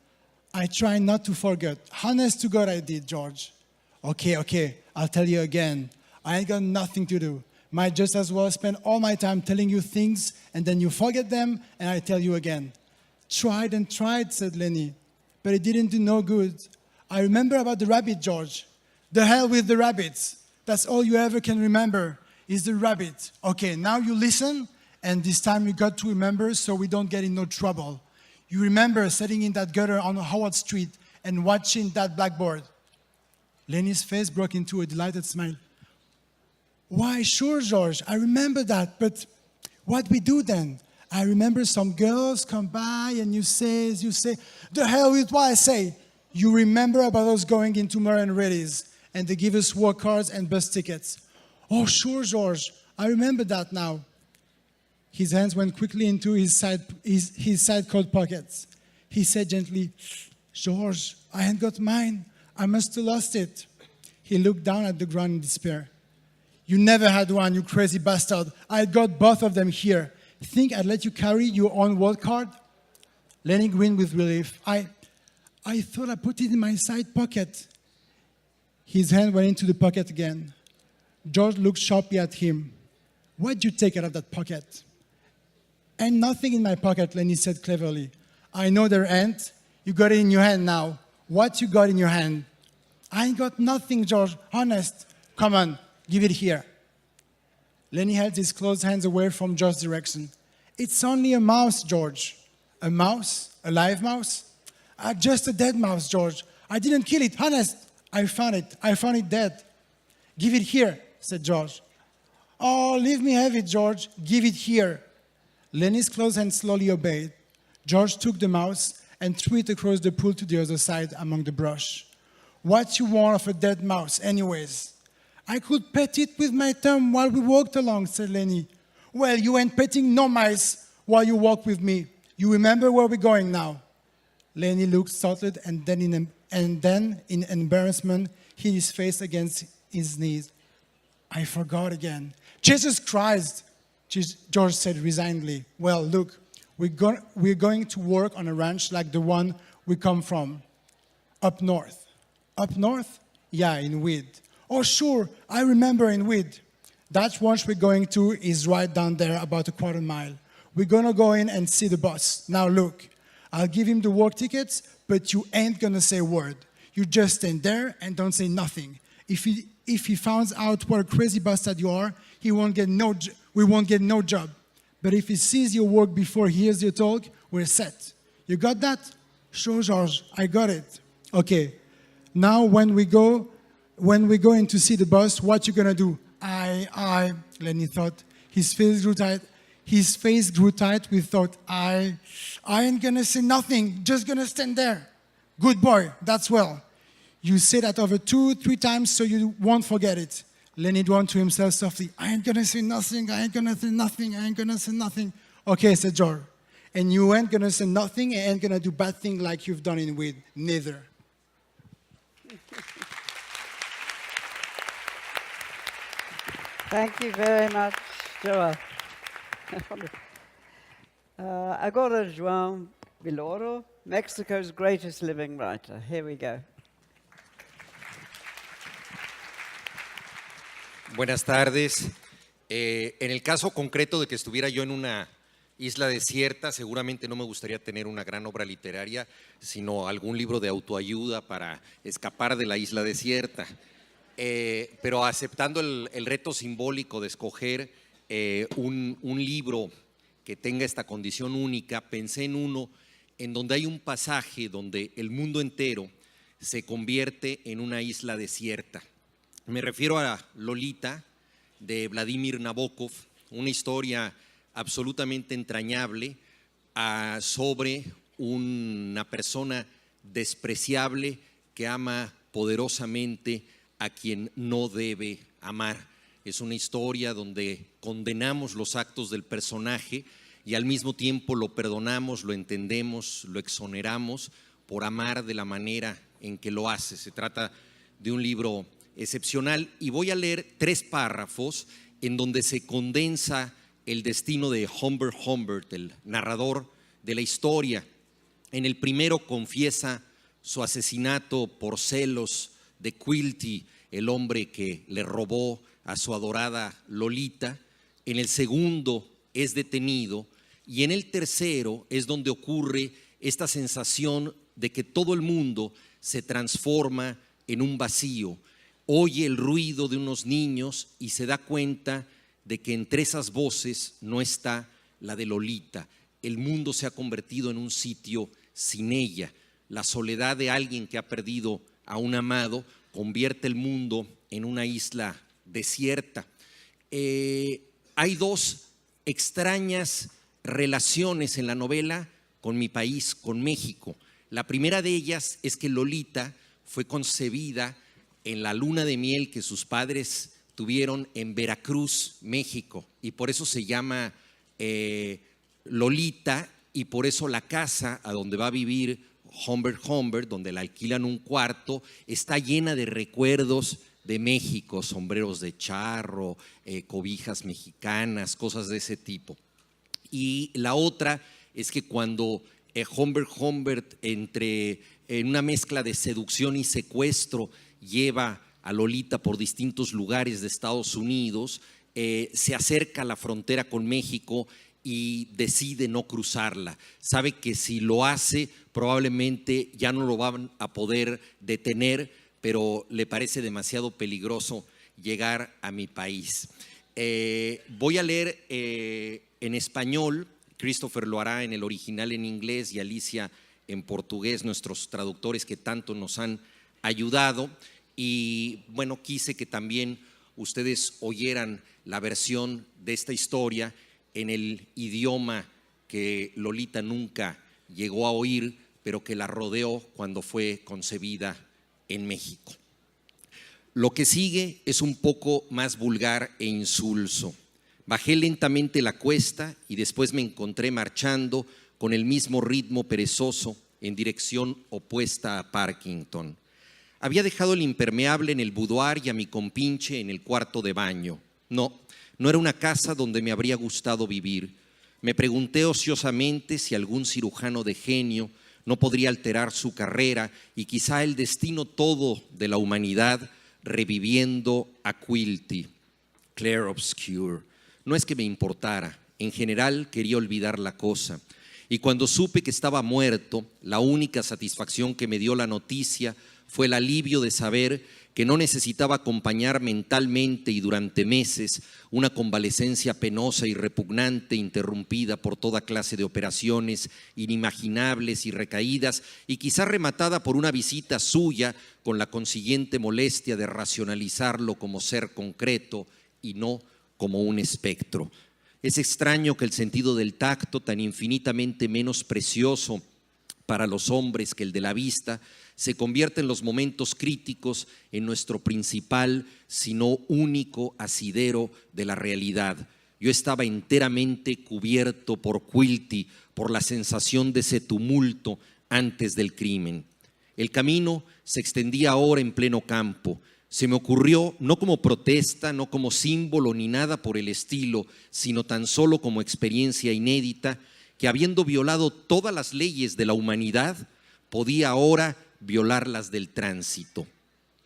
I try not to forget. Honest to God I did, George. Okay, I'll tell you again. I ain't got nothing to do. Might just as well spend all my time telling you things and then you forget them and I tell you again. Tried and tried, said Lenny, but it didn't do no good. I remember about the rabbit, George. The hell with the rabbits. That's all you ever can remember is the rabbit. Okay, now you listen, and this time you got to remember so we don't get in no trouble. You remember sitting in that gutter on Howard Street and watching that blackboard. Lenny's face broke into a delighted smile. Why, sure, George, I remember that, but what we do then? I remember some girls come by and you say, the hell with what I say. You remember about us going into Murray and Reddy's and they give us work cards and bus tickets. Oh, sure, George, I remember that now. His hands went quickly into his side coat pockets. He said gently, George, I ain't got mine. I must have lost it. He looked down at the ground in despair. You never had one, you crazy bastard. I got both of them here. Think I'd let you carry your own work card? Lenny grinned with relief. I thought I put it in my side pocket. His hand went into the pocket again. George looked sharply at him. What'd you take out of that pocket? Ain't nothing in my pocket, Lenny said cleverly. I know there ain't. You got it in your hand now. What you got in your hand? I ain't got nothing, George. Honest. Come on, give it here. Lenny held his closed hands away from George's direction. It's only a mouse, George. A mouse? A live mouse? Just a dead mouse, George. I didn't kill it, honest. I found it dead. Give it here, said George. Oh, leave me have it, George. Give it here. Lenny's closed hand slowly obeyed. George took the mouse and threw it across the pool to the other side among the brush. What you want of a dead mouse, anyways? I could pet it with my thumb while we walked along, said Lenny. Well, you ain't petting no mice while you walk with me. You remember where we're going now. Lenny looked startled and then in embarrassment hid his face against his knees. I forgot again. Jesus Christ, George said resignedly. Well, look, we're going to work on a ranch like the one we come from, up north. Up north? Yeah, in Weed. Oh, sure, I remember in Weed. That ranch we're going to is right down there, about a quarter mile. We're gonna go in and see the boss. Now look, I'll give him the work tickets, but you ain't gonna say a word. You just stand there and don't say nothing. If he finds out what a crazy bastard you are, we won't get no job. But if he sees your work before he hears your talk, we're set. You got that? Sure, George, I got it. Okay, now when we go in to see the boss, what you gonna do? Lenny thought. His face grew tight with thought, I ain't gonna say nothing, just gonna stand there. Good boy, that's well. You say that over 2-3 times so you won't forget it. Lenny droned to himself softly, I ain't gonna say nothing, I ain't gonna say nothing, I ain't gonna say nothing. Okay, said George. And you ain't gonna say nothing and ain't gonna do bad thing like you've done in Weed. Neither. Thank you very much, Joel. Agora João Viloro, Mexico's greatest living writer. Here we go. Buenas tardes. En el caso concreto de que estuviera yo en una isla desierta, seguramente no me gustaría tener una gran obra literaria, sino algún libro de autoayuda para escapar de la isla desierta. Pero aceptando el reto simbólico de escoger un libro que tenga esta condición única, pensé en uno en donde hay un pasaje donde el mundo entero se convierte en una isla desierta. Me refiero a Lolita, de Vladimir Nabokov, una historia absolutamente entrañable sobre una persona despreciable que ama poderosamente a quien no debe amar. Es una historia donde condenamos los actos del personaje y al mismo tiempo lo perdonamos, lo entendemos, lo exoneramos por amar de la manera en que lo hace. Se trata de un libro excepcional y voy a leer 3 párrafos en donde se condensa el destino de Humbert Humbert, el narrador de la historia. En el primero confiesa su asesinato por celos de Quilty, el hombre que le robó a su adorada Lolita. En el segundo es detenido y en el tercero es donde ocurre esta sensación de que todo el mundo se transforma en un vacío. Oye el ruido de unos niños y se da cuenta de que entre esas voces no está la de Lolita. El mundo se ha convertido en un sitio sin ella. La soledad de alguien que ha perdido a un amado convierte el mundo en una isla desierta. Hay 2 extrañas relaciones en la novela con mi país, con México. La primera de ellas es que Lolita fue concebida en la luna de miel que sus padres tuvieron en Veracruz, México, y por eso se llama Lolita, y por eso la casa a donde va a vivir Humbert Humbert, donde le alquilan un cuarto, está llena de recuerdos de México, sombreros de charro, cobijas mexicanas, cosas de ese tipo. Y la otra es que cuando Humbert Humbert, en una mezcla de seducción y secuestro, lleva a Lolita por distintos lugares de Estados Unidos, se acerca a la frontera con México y decide no cruzarla. Sabe que si lo hace probablemente ya no lo van a poder detener, pero le parece demasiado peligroso llegar a mi país. Voy a leer en español, Christopher lo hará en el original en inglés y Alicia en portugués, nuestros traductores que tanto nos han ayudado. Y bueno, quise que también ustedes oyeran la versión de esta historia en el idioma que Lolita nunca llegó a oír, pero que la rodeó cuando fue concebida en México. Lo que sigue es un poco más vulgar e insulso. Bajé lentamente la cuesta y después me encontré marchando con el mismo ritmo perezoso en dirección opuesta a Parkington. Había dejado el impermeable en el boudoir y a mi compinche en el cuarto de baño. No era una casa donde me habría gustado vivir. Me pregunté ociosamente si algún cirujano de genio no podría alterar su carrera y quizá el destino todo de la humanidad reviviendo a Quilty. Clair obscure. No es que me importara, en general quería olvidar la cosa. Y cuando supe que estaba muerto, la única satisfacción que me dio la noticia fue el alivio de saber que no necesitaba acompañar mentalmente y durante meses una convalecencia penosa y repugnante interrumpida por toda clase de operaciones inimaginables y recaídas y quizá rematada por una visita suya con la consiguiente molestia de racionalizarlo como ser concreto y no como un espectro. Es extraño que el sentido del tacto, tan infinitamente menos precioso para los hombres que el de la vista, se convierte en los momentos críticos en nuestro principal, sino único asidero de la realidad. Yo estaba enteramente cubierto por Quilty, por la sensación de ese tumulto antes del crimen. El camino se extendía ahora en pleno campo. Se me ocurrió, no como protesta, no como símbolo ni nada por el estilo, sino tan solo como experiencia inédita, que habiendo violado todas las leyes de la humanidad, podía ahora violar las del tránsito.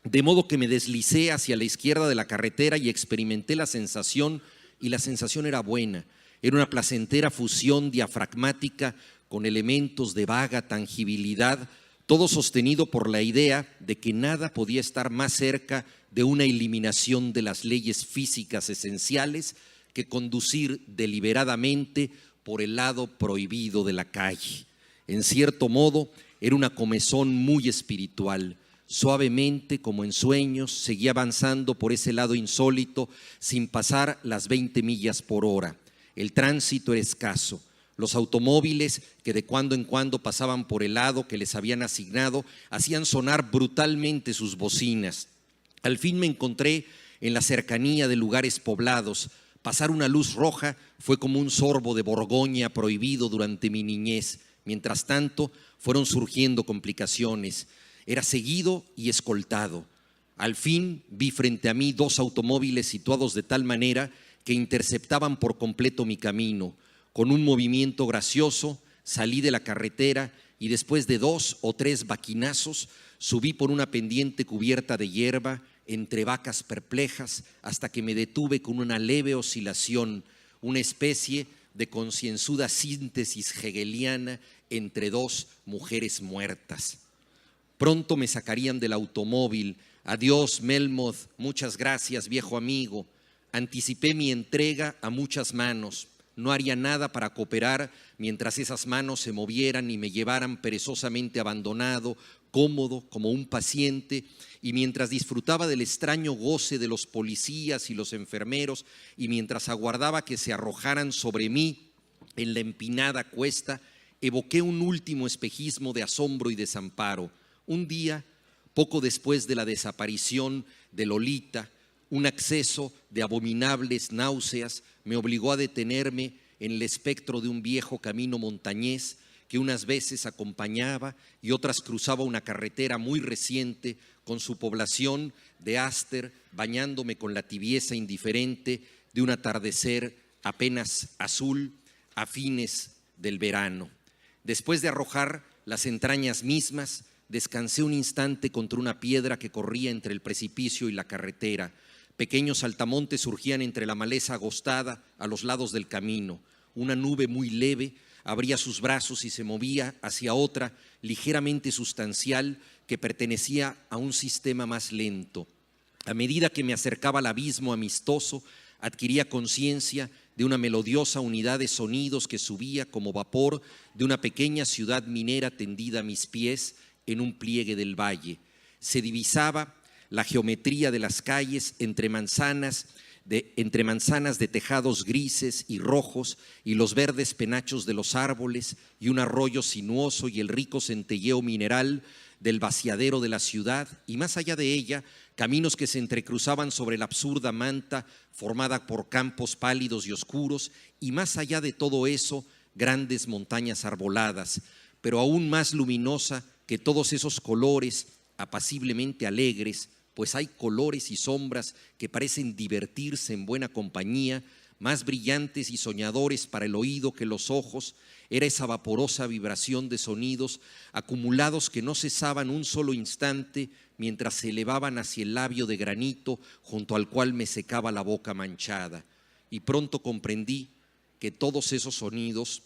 De modo que me deslicé hacia la izquierda de la carretera y experimenté la sensación, y la sensación era buena. Era una placentera fusión diafragmática con elementos de vaga tangibilidad, todo sostenido por la idea de que nada podía estar más cerca de una eliminación de las leyes físicas esenciales que conducir deliberadamente por el lado prohibido de la calle. En cierto modo, era una comezón muy espiritual. Suavemente, como en sueños, seguía avanzando por ese lado insólito sin pasar las 20 millas por hora. El tránsito era escaso. Los automóviles que de cuando en cuando pasaban por el lado que les habían asignado hacían sonar brutalmente sus bocinas. Al fin me encontré en la cercanía de lugares poblados. Pasar una luz roja fue como un sorbo de Borgoña prohibido durante mi niñez. Mientras tanto, fueron surgiendo complicaciones. Era seguido y escoltado. Al fin vi frente a mí dos automóviles situados de tal manera que interceptaban por completo mi camino. Con un movimiento gracioso salí de la carretera y después de 2 o 3 baquinazos subí por una pendiente cubierta de hierba entre vacas perplejas hasta que me detuve con una leve oscilación, una especie de concienzuda síntesis hegeliana entre 2 mujeres muertas. Pronto me sacarían del automóvil. Adiós, Melmoth, muchas gracias, viejo amigo. Anticipé mi entrega a muchas manos. No haría nada para cooperar mientras esas manos se movieran y me llevaran perezosamente abandonado, cómodo como un paciente, y mientras disfrutaba del extraño goce de los policías y los enfermeros, y mientras aguardaba que se arrojaran sobre mí en la empinada cuesta, evoqué un último espejismo de asombro y desamparo. Un día, poco después de la desaparición de Lolita, un acceso de abominables náuseas me obligó a detenerme en el espectro de un viejo camino montañés que unas veces acompañaba y otras cruzaba una carretera muy reciente con su población de Aster, bañándome con la tibieza indiferente de un atardecer apenas azul a fines del verano. Después de arrojar las entrañas mismas, descansé un instante contra una piedra que corría entre el precipicio y la carretera. Pequeños saltamontes surgían entre la maleza agostada a los lados del camino. Una nube muy leve abría sus brazos y se movía hacia otra ligeramente sustancial que pertenecía a un sistema más lento. A medida que me acercaba al abismo amistoso, adquiría conciencia de una melodiosa unidad de sonidos que subía como vapor de una pequeña ciudad minera tendida a mis pies en un pliegue del valle. Se divisaba la geometría de las calles entre manzanas de tejados grises y rojos y los verdes penachos de los árboles y un arroyo sinuoso y el rico centelleo mineral del vaciadero de la ciudad, y más allá de ella, caminos que se entrecruzaban sobre la absurda manta formada por campos pálidos y oscuros, y más allá de todo eso, grandes montañas arboladas, pero aún más luminosa que todos esos colores apaciblemente alegres, pues hay colores y sombras que parecen divertirse en buena compañía, más brillantes y soñadores para el oído que los ojos, era esa vaporosa vibración de sonidos acumulados que no cesaban un solo instante mientras se elevaban hacia el labio de granito junto al cual me secaba la boca manchada. Y pronto comprendí que todos esos sonidos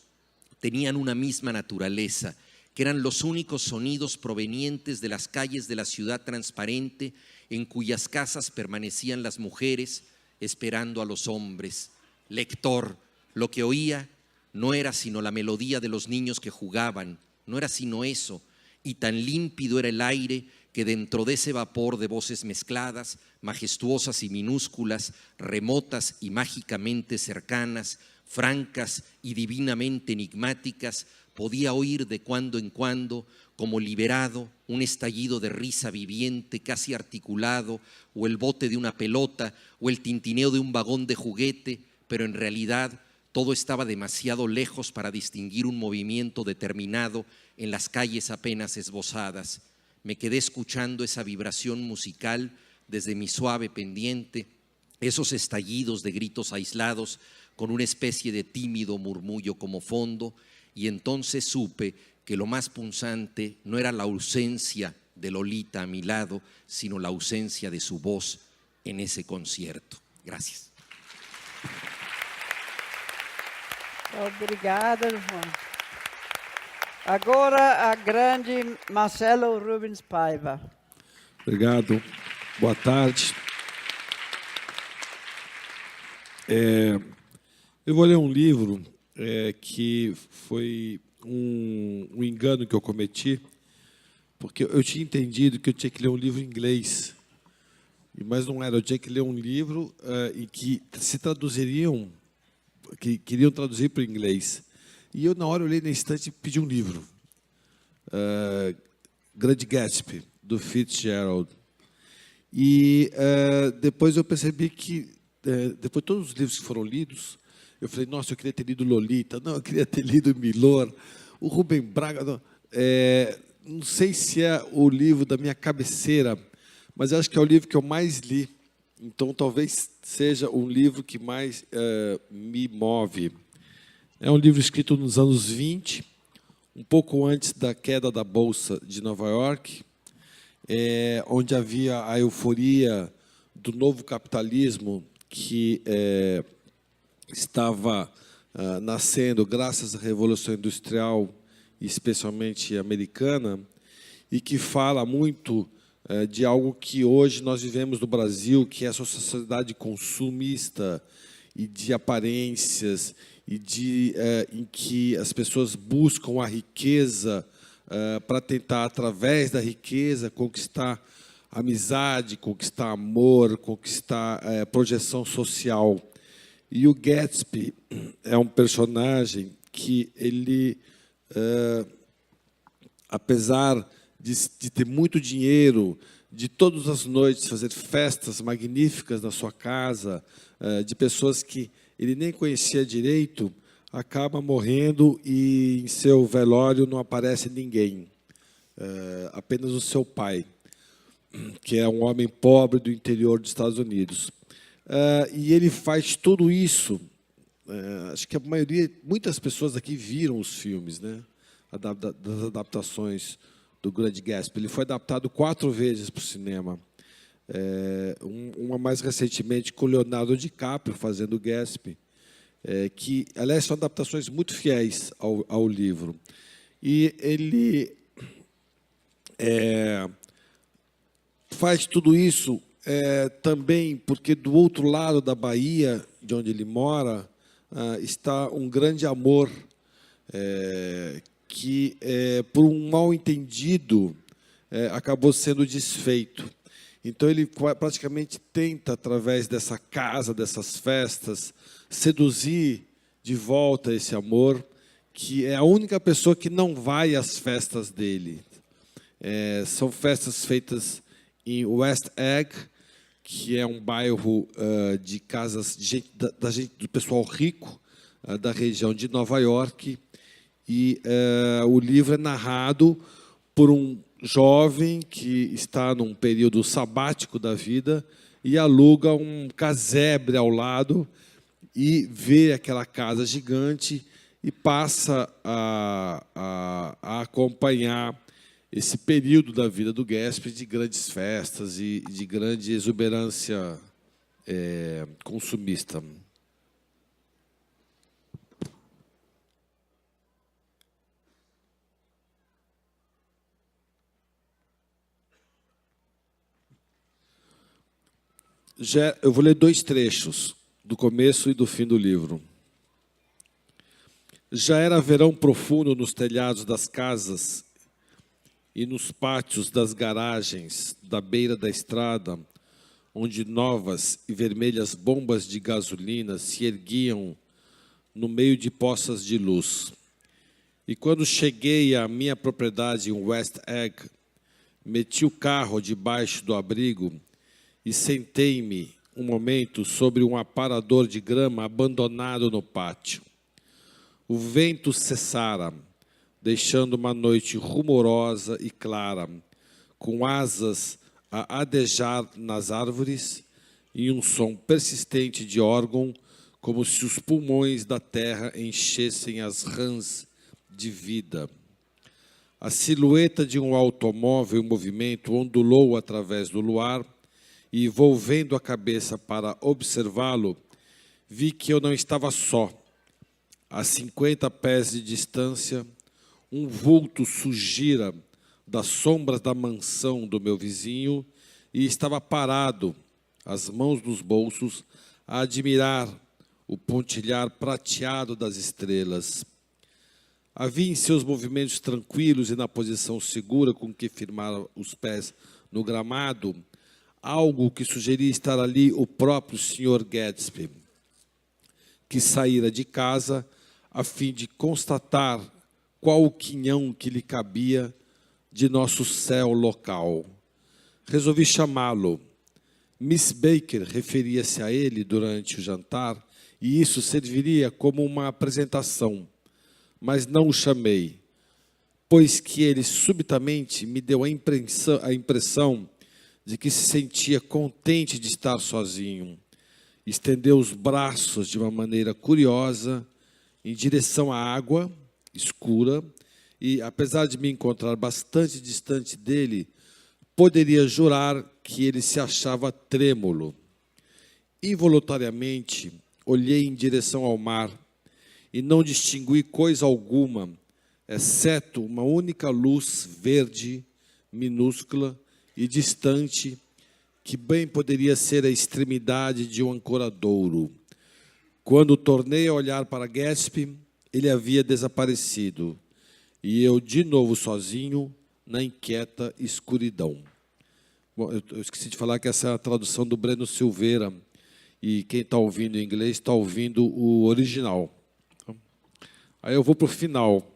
tenían una misma naturaleza, que eran los únicos sonidos provenientes de las calles de la ciudad transparente en cuyas casas permanecían las mujeres esperando a los hombres. Lector, lo que oía no era sino la melodía de los niños que jugaban, no era sino eso, y tan límpido era el aire que dentro de ese vapor de voces mezcladas, majestuosas y minúsculas, remotas y mágicamente cercanas, francas y divinamente enigmáticas, podía oír de cuando en cuando, como liberado, un estallido de risa viviente, casi articulado, o el bote de una pelota, o el tintineo de un vagón de juguete, pero en realidad todo estaba demasiado lejos para distinguir un movimiento determinado en las calles apenas esbozadas. Me quedé escuchando esa vibración musical desde mi suave pendiente, esos estallidos de gritos aislados con una especie de tímido murmullo como fondo, y entonces supe que lo más punzante no era la ausencia de Lolita a mi lado, sino la ausencia de su voz en ese concierto. Gracias. Obrigada, João. Agora a grande Marcelo Rubens Paiva. Obrigado. Boa tarde. Eu vou ler um livro que foi um engano que eu cometi, porque eu tinha entendido que eu tinha que ler um livro em inglês, mas não era. Eu tinha que ler um livro em que se traduziriam, que queriam traduzir para o inglês. E eu, na hora, olhei na estante e pedi um livro. Grande Gatsby, do Fitzgerald. E depois eu percebi que, depois de todos os livros que foram lidos, eu falei, nossa, eu queria ter lido Lolita, não, eu queria ter lido Milor, o Rubem Braga. Não sei se é o livro da minha cabeceira, mas acho que é o livro que eu mais li. Então, talvez seja um livro que mais me move. É um livro escrito nos anos 20, um pouco antes da queda da Bolsa de Nova York, onde havia a euforia do novo capitalismo que estava nascendo graças à Revolução Industrial, especialmente americana, e que fala muito de algo que hoje nós vivemos no Brasil, que é essa sociedade consumista e de aparências, e em que as pessoas buscam a riqueza para tentar, através da riqueza, conquistar amizade, conquistar amor, conquistar projeção social. E o Gatsby é um personagem que ele, apesar de ter muito dinheiro, de todas as noites fazer festas magníficas na sua casa, de pessoas que ele nem conhecia direito, acaba morrendo e em seu velório não aparece ninguém, apenas o seu pai, que é um homem pobre do interior dos Estados Unidos. E ele faz tudo isso. Acho que a maioria, muitas pessoas aqui viram os filmes, né, das adaptações do Grande Gatsby. Ele foi adaptado 4 vezes para o cinema. Uma mais recentemente com Leonardo DiCaprio fazendo Gatsby, que, aliás, são adaptações muito fiéis ao livro. E ele faz tudo isso também porque do outro lado da Bahia, de onde ele mora, está um grande amor que, por um mal-entendido, acabou sendo desfeito. Então, ele praticamente tenta, através dessa casa, dessas festas, seduzir de volta esse amor, que é a única pessoa que não vai às festas dele. São festas feitas em West Egg, que é um bairro de casas de do pessoal rico, da região de Nova York. E o livro é narrado por um jovem que está num período sabático da vida e aluga um casebre ao lado e vê aquela casa gigante e passa a acompanhar esse período da vida do Gatsby de grandes festas e de grande exuberância consumista. Eu vou ler 2 trechos, do começo e do fim do livro. Já era verão profundo nos telhados das casas e nos pátios das garagens da beira da estrada, onde novas e vermelhas bombas de gasolina se erguiam no meio de poças de luz. E quando cheguei à minha propriedade em West Egg, meti o carro debaixo do abrigo e sentei-me um momento sobre um aparador de grama abandonado no pátio. O vento cessara, deixando uma noite rumorosa e clara, com asas a adejar nas árvores e um som persistente de órgão, como se os pulmões da terra enchessem as rãs de vida. A silhueta de um automóvel em movimento ondulou através do luar e, volvendo a cabeça para observá-lo, vi que eu não estava só. A 50 pés de distância, um vulto surgira das sombras da mansão do meu vizinho e estava parado, as mãos nos bolsos, a admirar o pontilhar prateado das estrelas. Havia em seus movimentos tranquilos e na posição segura com que firmara os pés no gramado, algo que sugeria estar ali o próprio Sr. Gatsby, que saíra de casa a fim de constatar qual o quinhão que lhe cabia de nosso céu local. Resolvi chamá-lo. Miss Baker referia-se a ele durante o jantar, e isso serviria como uma apresentação, mas não o chamei, pois que ele subitamente me deu a impressão de que se sentia contente de estar sozinho. Estendeu os braços de uma maneira curiosa em direção à água escura e, apesar de me encontrar bastante distante dele, poderia jurar que ele se achava trêmulo. Involuntariamente, olhei em direção ao mar e não distingui coisa alguma, exceto uma única luz verde, minúscula e distante, que bem poderia ser a extremidade de um ancoradouro. Quando tornei a olhar para Gatsby, ele havia desaparecido, e eu, de novo sozinho, na inquieta escuridão. Bom, eu esqueci de falar que essa é a tradução do Breno Silveira, e quem está ouvindo em inglês está ouvindo o original. Aí eu vou para o final.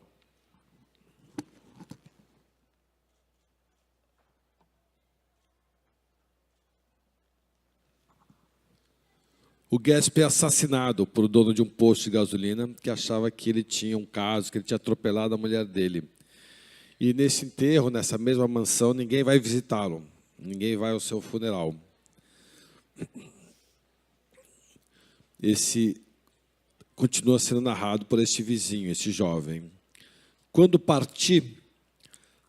O Gatsby é assassinado por o dono de um posto de gasolina que achava que ele tinha um caso, que ele tinha atropelado a mulher dele. E nesse enterro, nessa mesma mansão, ninguém vai visitá-lo, ninguém vai ao seu funeral. Esse continua sendo narrado por este vizinho, este jovem. Quando parti,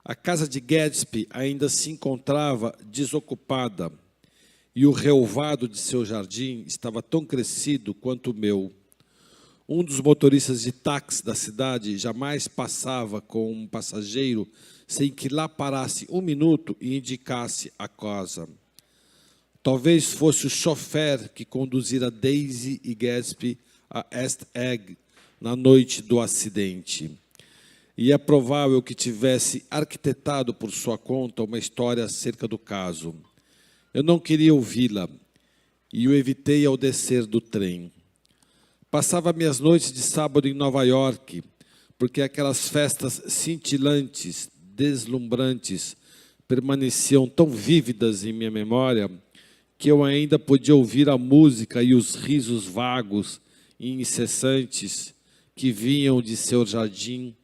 a casa de Gatsby ainda se encontrava desocupada, e o relvado de seu jardim estava tão crescido quanto o meu. Um dos motoristas de táxi da cidade jamais passava com um passageiro sem que lá parasse um minuto e indicasse a casa. Talvez fosse o chofer que conduzira Daisy e Gatsby a East Egg na noite do acidente. E é provável que tivesse arquitetado por sua conta uma história acerca do caso. Eu não queria ouvi-la e o evitei ao descer do trem. Passava minhas noites de sábado em Nova York, porque aquelas festas cintilantes, deslumbrantes, permaneciam tão vívidas em minha memória que eu ainda podia ouvir a música e os risos vagos e incessantes que vinham de seu jardim,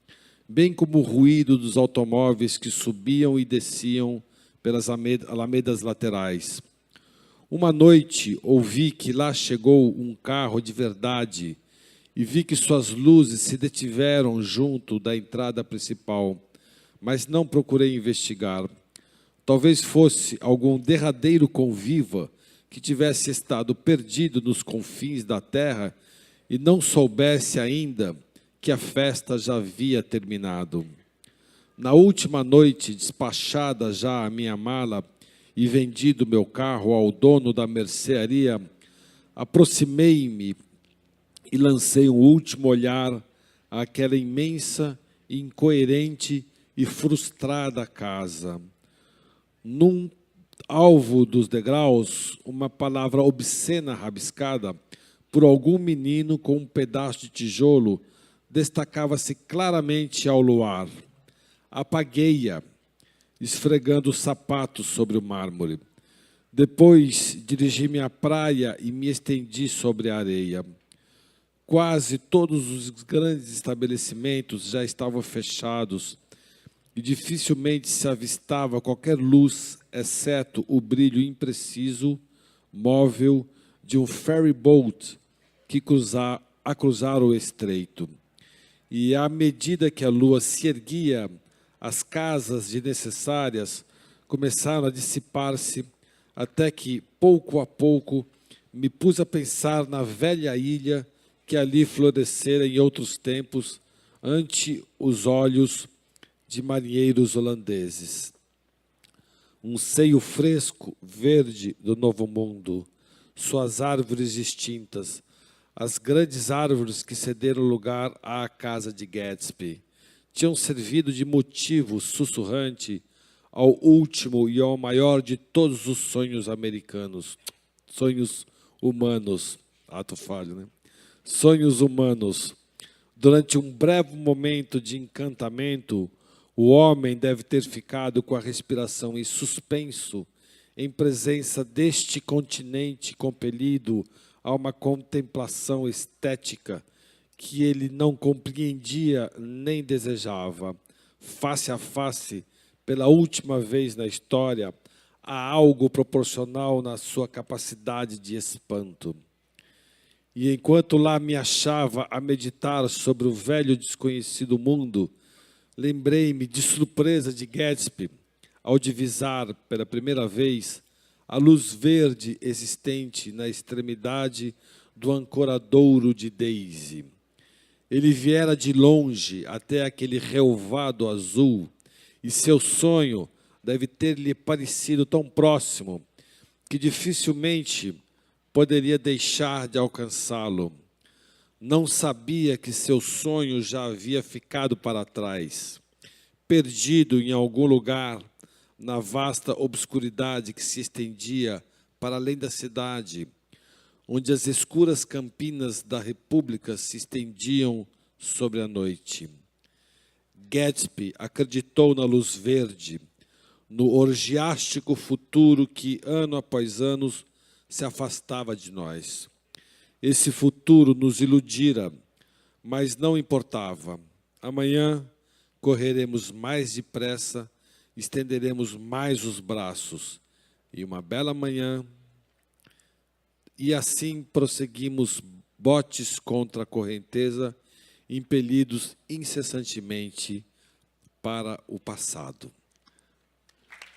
bem como o ruído dos automóveis que subiam e desciam pelas alamedas laterais. Uma noite ouvi que lá chegou um carro de verdade e vi que suas luzes se detiveram junto da entrada principal, mas não procurei investigar. Talvez fosse algum derradeiro conviva que tivesse estado perdido nos confins da terra e não soubesse ainda que a festa já havia terminado. Na última noite, despachada já a minha mala e vendido meu carro ao dono da mercearia, aproximei-me e lancei um último olhar àquela imensa, incoerente e frustrada casa. Num alvo dos degraus, uma palavra obscena rabiscada por algum menino com um pedaço de tijolo destacava-se claramente ao luar. Apaguei-a, esfregando os sapatos sobre o mármore. Depois dirigi-me à praia e me estendi sobre a areia. Quase todos os grandes estabelecimentos já estavam fechados e dificilmente se avistava qualquer luz, exceto o brilho impreciso, móvel, de um ferry boat que a cruzar o estreito. E à medida que a lua se erguia, as casas desnecessárias começaram a dissipar-se, até que, pouco a pouco, me pus a pensar na velha ilha que ali florescera em outros tempos, ante os olhos de marinheiros holandeses. Um seio fresco, verde do Novo Mundo, suas árvores extintas, as grandes árvores que cederam lugar à casa de Gatsby, tinham servido de motivo sussurrante ao último e ao maior de todos os sonhos americanos, sonhos humanos, ato falho, né? Sonhos humanos. Durante um breve momento de encantamento, o homem deve ter ficado com a respiração em suspenso, em presença deste continente compelido a uma contemplação estética que ele não compreendia nem desejava. Face a face, pela última vez na história, a algo proporcional na sua capacidade de espanto. E enquanto lá me achava a meditar sobre o velho desconhecido mundo, lembrei-me de surpresa de Gatsby ao divisar pela primeira vez a luz verde existente na extremidade do ancoradouro de Daisy. Ele viera de longe até aquele relvado azul e seu sonho deve ter-lhe parecido tão próximo que dificilmente poderia deixar de alcançá-lo. Não sabia que seu sonho já havia ficado para trás, perdido em algum lugar na vasta obscuridade que se estendia para além da cidade, onde as escuras campinas da República se estendiam sobre a noite. Gatsby acreditou na luz verde, no orgiástico futuro que, ano após ano, se afastava de nós. Esse futuro nos iludira, mas não importava. Amanhã correremos mais depressa, estenderemos mais os braços. E uma bela manhã, e assim prosseguimos botes contra a correnteza, impelidos incessantemente para o passado.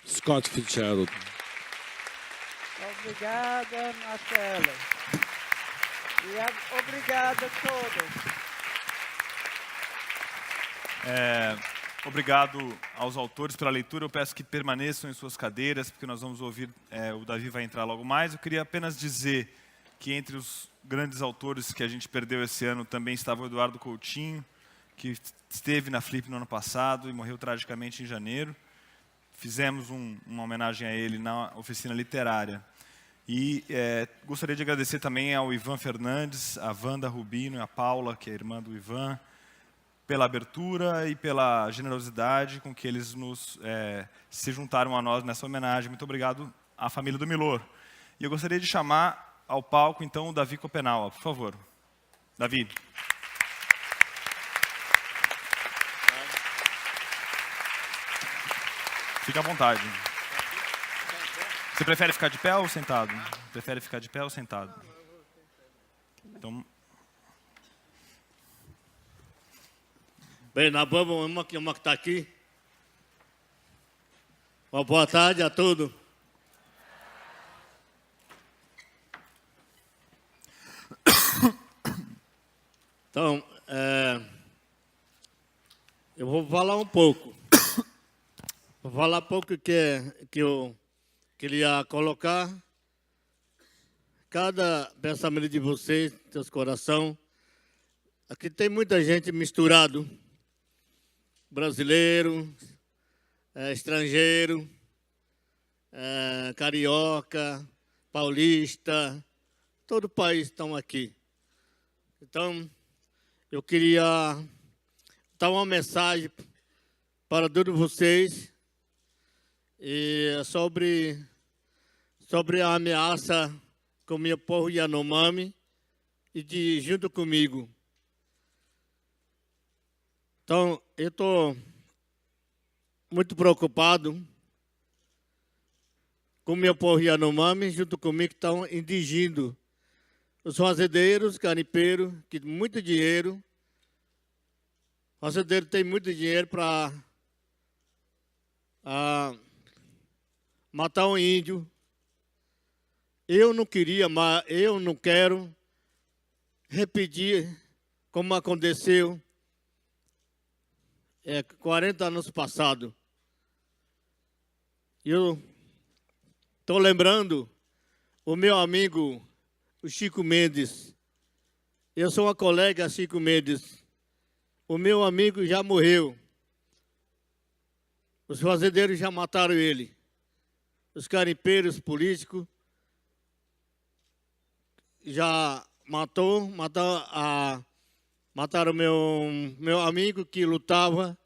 Scott Fitzgerald. Obrigada, Marcelo. E obrigada a todos. Obrigado aos autores pela leitura. Eu peço que permaneçam em suas cadeiras, porque nós vamos ouvir, o Davi vai entrar logo mais. Eu queria apenas dizer que entre os grandes autores que a gente perdeu esse ano também estava o Eduardo Coutinho, que esteve na Flip no ano passado e morreu tragicamente em janeiro. Fizemos uma homenagem a ele na oficina literária. E gostaria de agradecer também ao Ivan Fernandes, a Wanda Rubino e a Paula, que é a irmã do Ivan, pela abertura e pela generosidade com que eles se juntaram a nós nessa homenagem. Muito obrigado à família do Milor. E eu gostaria de chamar ao palco, então, o Davi Copenau, por favor. Davi. Fica à vontade. Você prefere ficar de pé ou sentado? Prefere ficar de pé ou sentado? Então... Bem, nós vamos, uma que está aqui. Uma boa tarde a todos. Então, eu vou falar um pouco. Vou falar um pouco que eu queria colocar cada pensamento de vocês, seus corações. Aqui tem muita gente misturado, brasileiro, estrangeiro, carioca, paulista, todo o país estão aqui. Então, eu queria dar uma mensagem para todos vocês sobre a ameaça com o meu povo Yanomami e junto comigo. Então, eu estou muito preocupado com o meu povo Yanomami, junto comigo estão indígenas. Os fazendeiros, garimpeiros, que tem muito dinheiro. O fazendeiro tem muito dinheiro para matar um índio. Eu não queria, mas eu não quero repetir como aconteceu 40 anos passados. Eu estou lembrando o meu amigo, o Chico Mendes. Eu sou uma colega Chico Mendes. O meu amigo já morreu. Os fazendeiros já mataram ele. Os garimpeiros políticos já mataram meu amigo que lutava,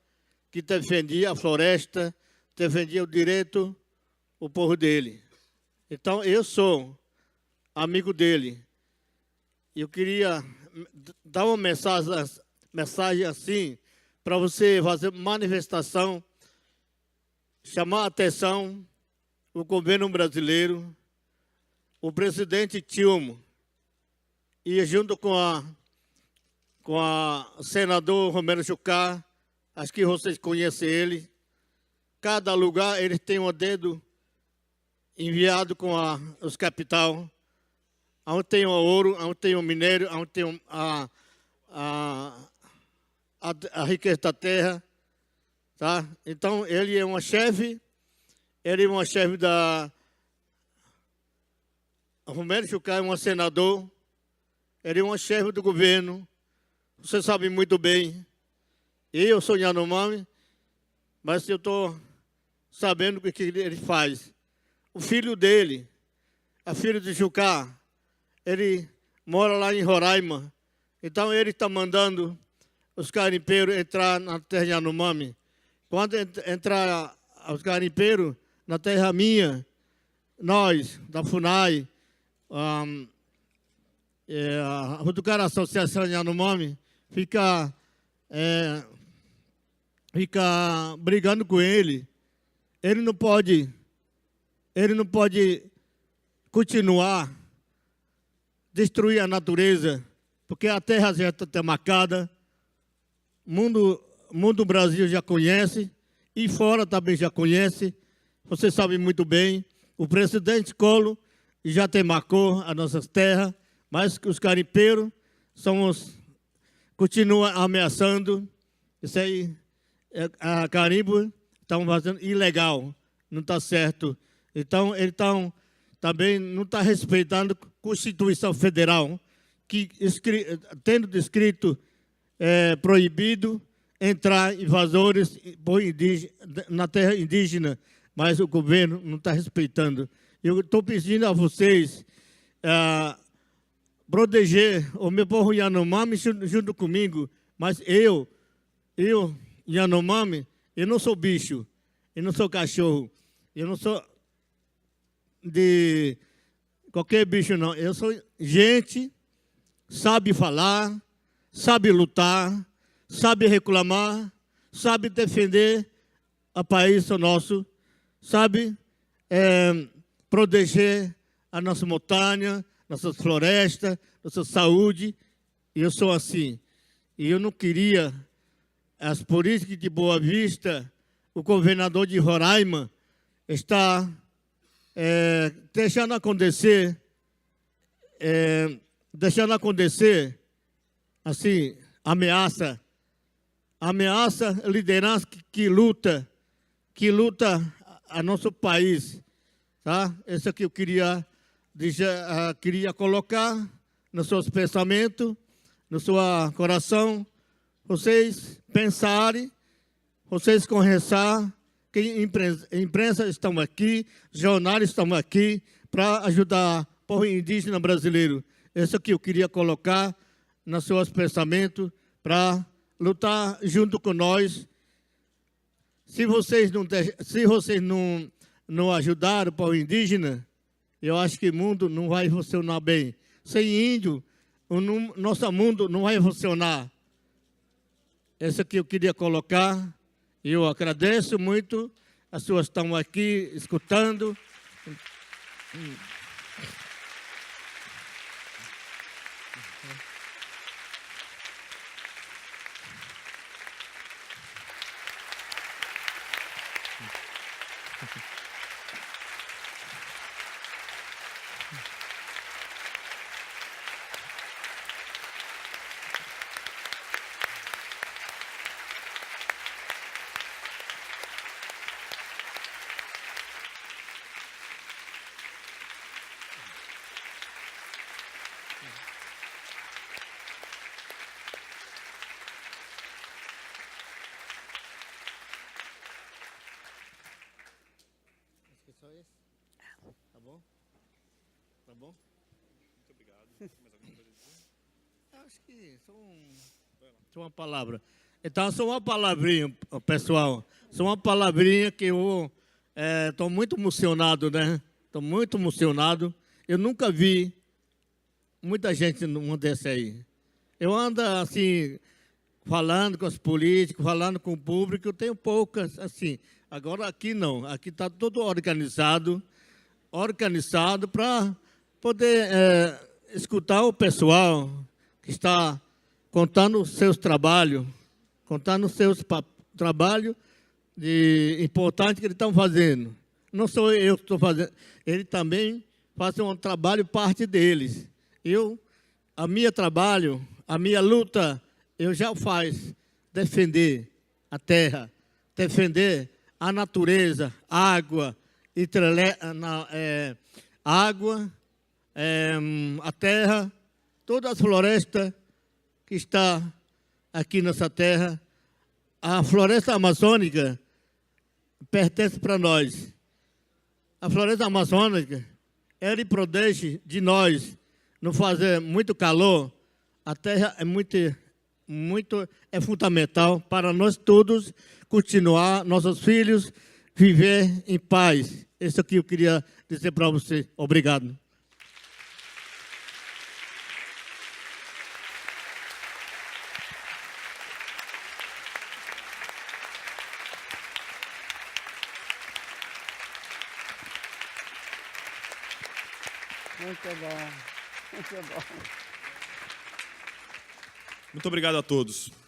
que defendia a floresta, defendia o direito, o povo dele. Então, eu sou amigo dele. Eu queria dar uma mensagem assim, para você fazer manifestação, chamar a atenção o governo brasileiro, o presidente Dilma, e junto com o senador Romero Jucá, acho que vocês conhecem ele. Cada lugar eles têm um dedo enviado com os capital. Onde tem o ouro, onde tem o minério, onde tem a riqueza da terra. Tá? Então, ele é uma chefe, da... Romero Jucá é um senador, ele é uma chefe do governo. Você sabe muito bem. Eu sou Yanomami, mas eu estou sabendo o que ele faz. O filho dele, a filha de Jucá, ele mora lá em Roraima. Então, ele está mandando os garimpeiros entrar na terra Yanomami. Quando entrar os garimpeiros na terra minha, nós, da FUNAI, a Rutucara Associação Yanomami, fica brigando com ele. Ele não pode continuar destruir a natureza, porque a terra já está marcada. Mundo Brasil já conhece, e fora também já conhece. Você sabe muito bem, o presidente Collor já marcou as nossas terras, mas os garimpeiros continuam ameaçando. Isso aí, a garimpo estão fazendo ilegal, não está certo. Então, eles também não está respeitando a Constituição Federal, que tendo descrito proibido entrar invasores na terra indígena, mas o governo não está respeitando. Eu estou pedindo a vocês proteger o meu povo Yanomami junto comigo, mas eu, Yanomami, eu não sou bicho, eu não sou cachorro, eu não sou de qualquer bicho, não. Eu sou gente, sabe falar, sabe lutar, sabe reclamar, sabe defender o país nosso, sabe, proteger a nossa montanha, nossas florestas, nossa saúde. E eu sou assim. E eu não queria as políticas de Boa Vista, o governador de Roraima está deixando acontecer, assim, ameaça liderança que luta a nosso país, tá? Isso aqui eu queria colocar nos seus pensamentos, no seu coração, vocês pensarem, vocês conversar, que imprensa estão aqui, jornais estão aqui para ajudar o povo indígena brasileiro. Isso que eu queria colocar nos seus pensamentos para lutar junto com nós. Se vocês não ajudarem o povo indígena, eu acho que o mundo não vai funcionar bem. Sem índio, nosso mundo não vai funcionar. Isso que eu queria colocar. Eu agradeço muito. As pessoas estão aqui escutando. Tá bom? Tá bom? Muito obrigado. Mais alguma coisa a dizer? Acho que só uma palavra. Então, só uma palavrinha, pessoal. Só uma palavrinha que eu estou muito emocionado, né? Estou muito emocionado. Eu nunca vi muita gente numa dessa aí. Eu ando, assim, falando com os políticos, falando com o público, eu tenho poucas, assim. Agora aqui não. Aqui está tudo organizado para poder escutar o pessoal que está contando os seus trabalhos, importante que eles estão fazendo. Não sou eu que estou fazendo, ele também faz um trabalho, parte deles. A minha luta, eu já faço, defender a terra, defender a natureza, água, a terra, todas as florestas que está aqui nessa terra. A floresta amazônica pertence para nós. A floresta amazônica, ele protege de nós, não fazer muito calor. A terra é fundamental para nós todos continuar, nossos filhos, viver em paz. Isso aqui eu queria dizer para você. Obrigado. Muito bom. Muito bom. Muito obrigado a todos.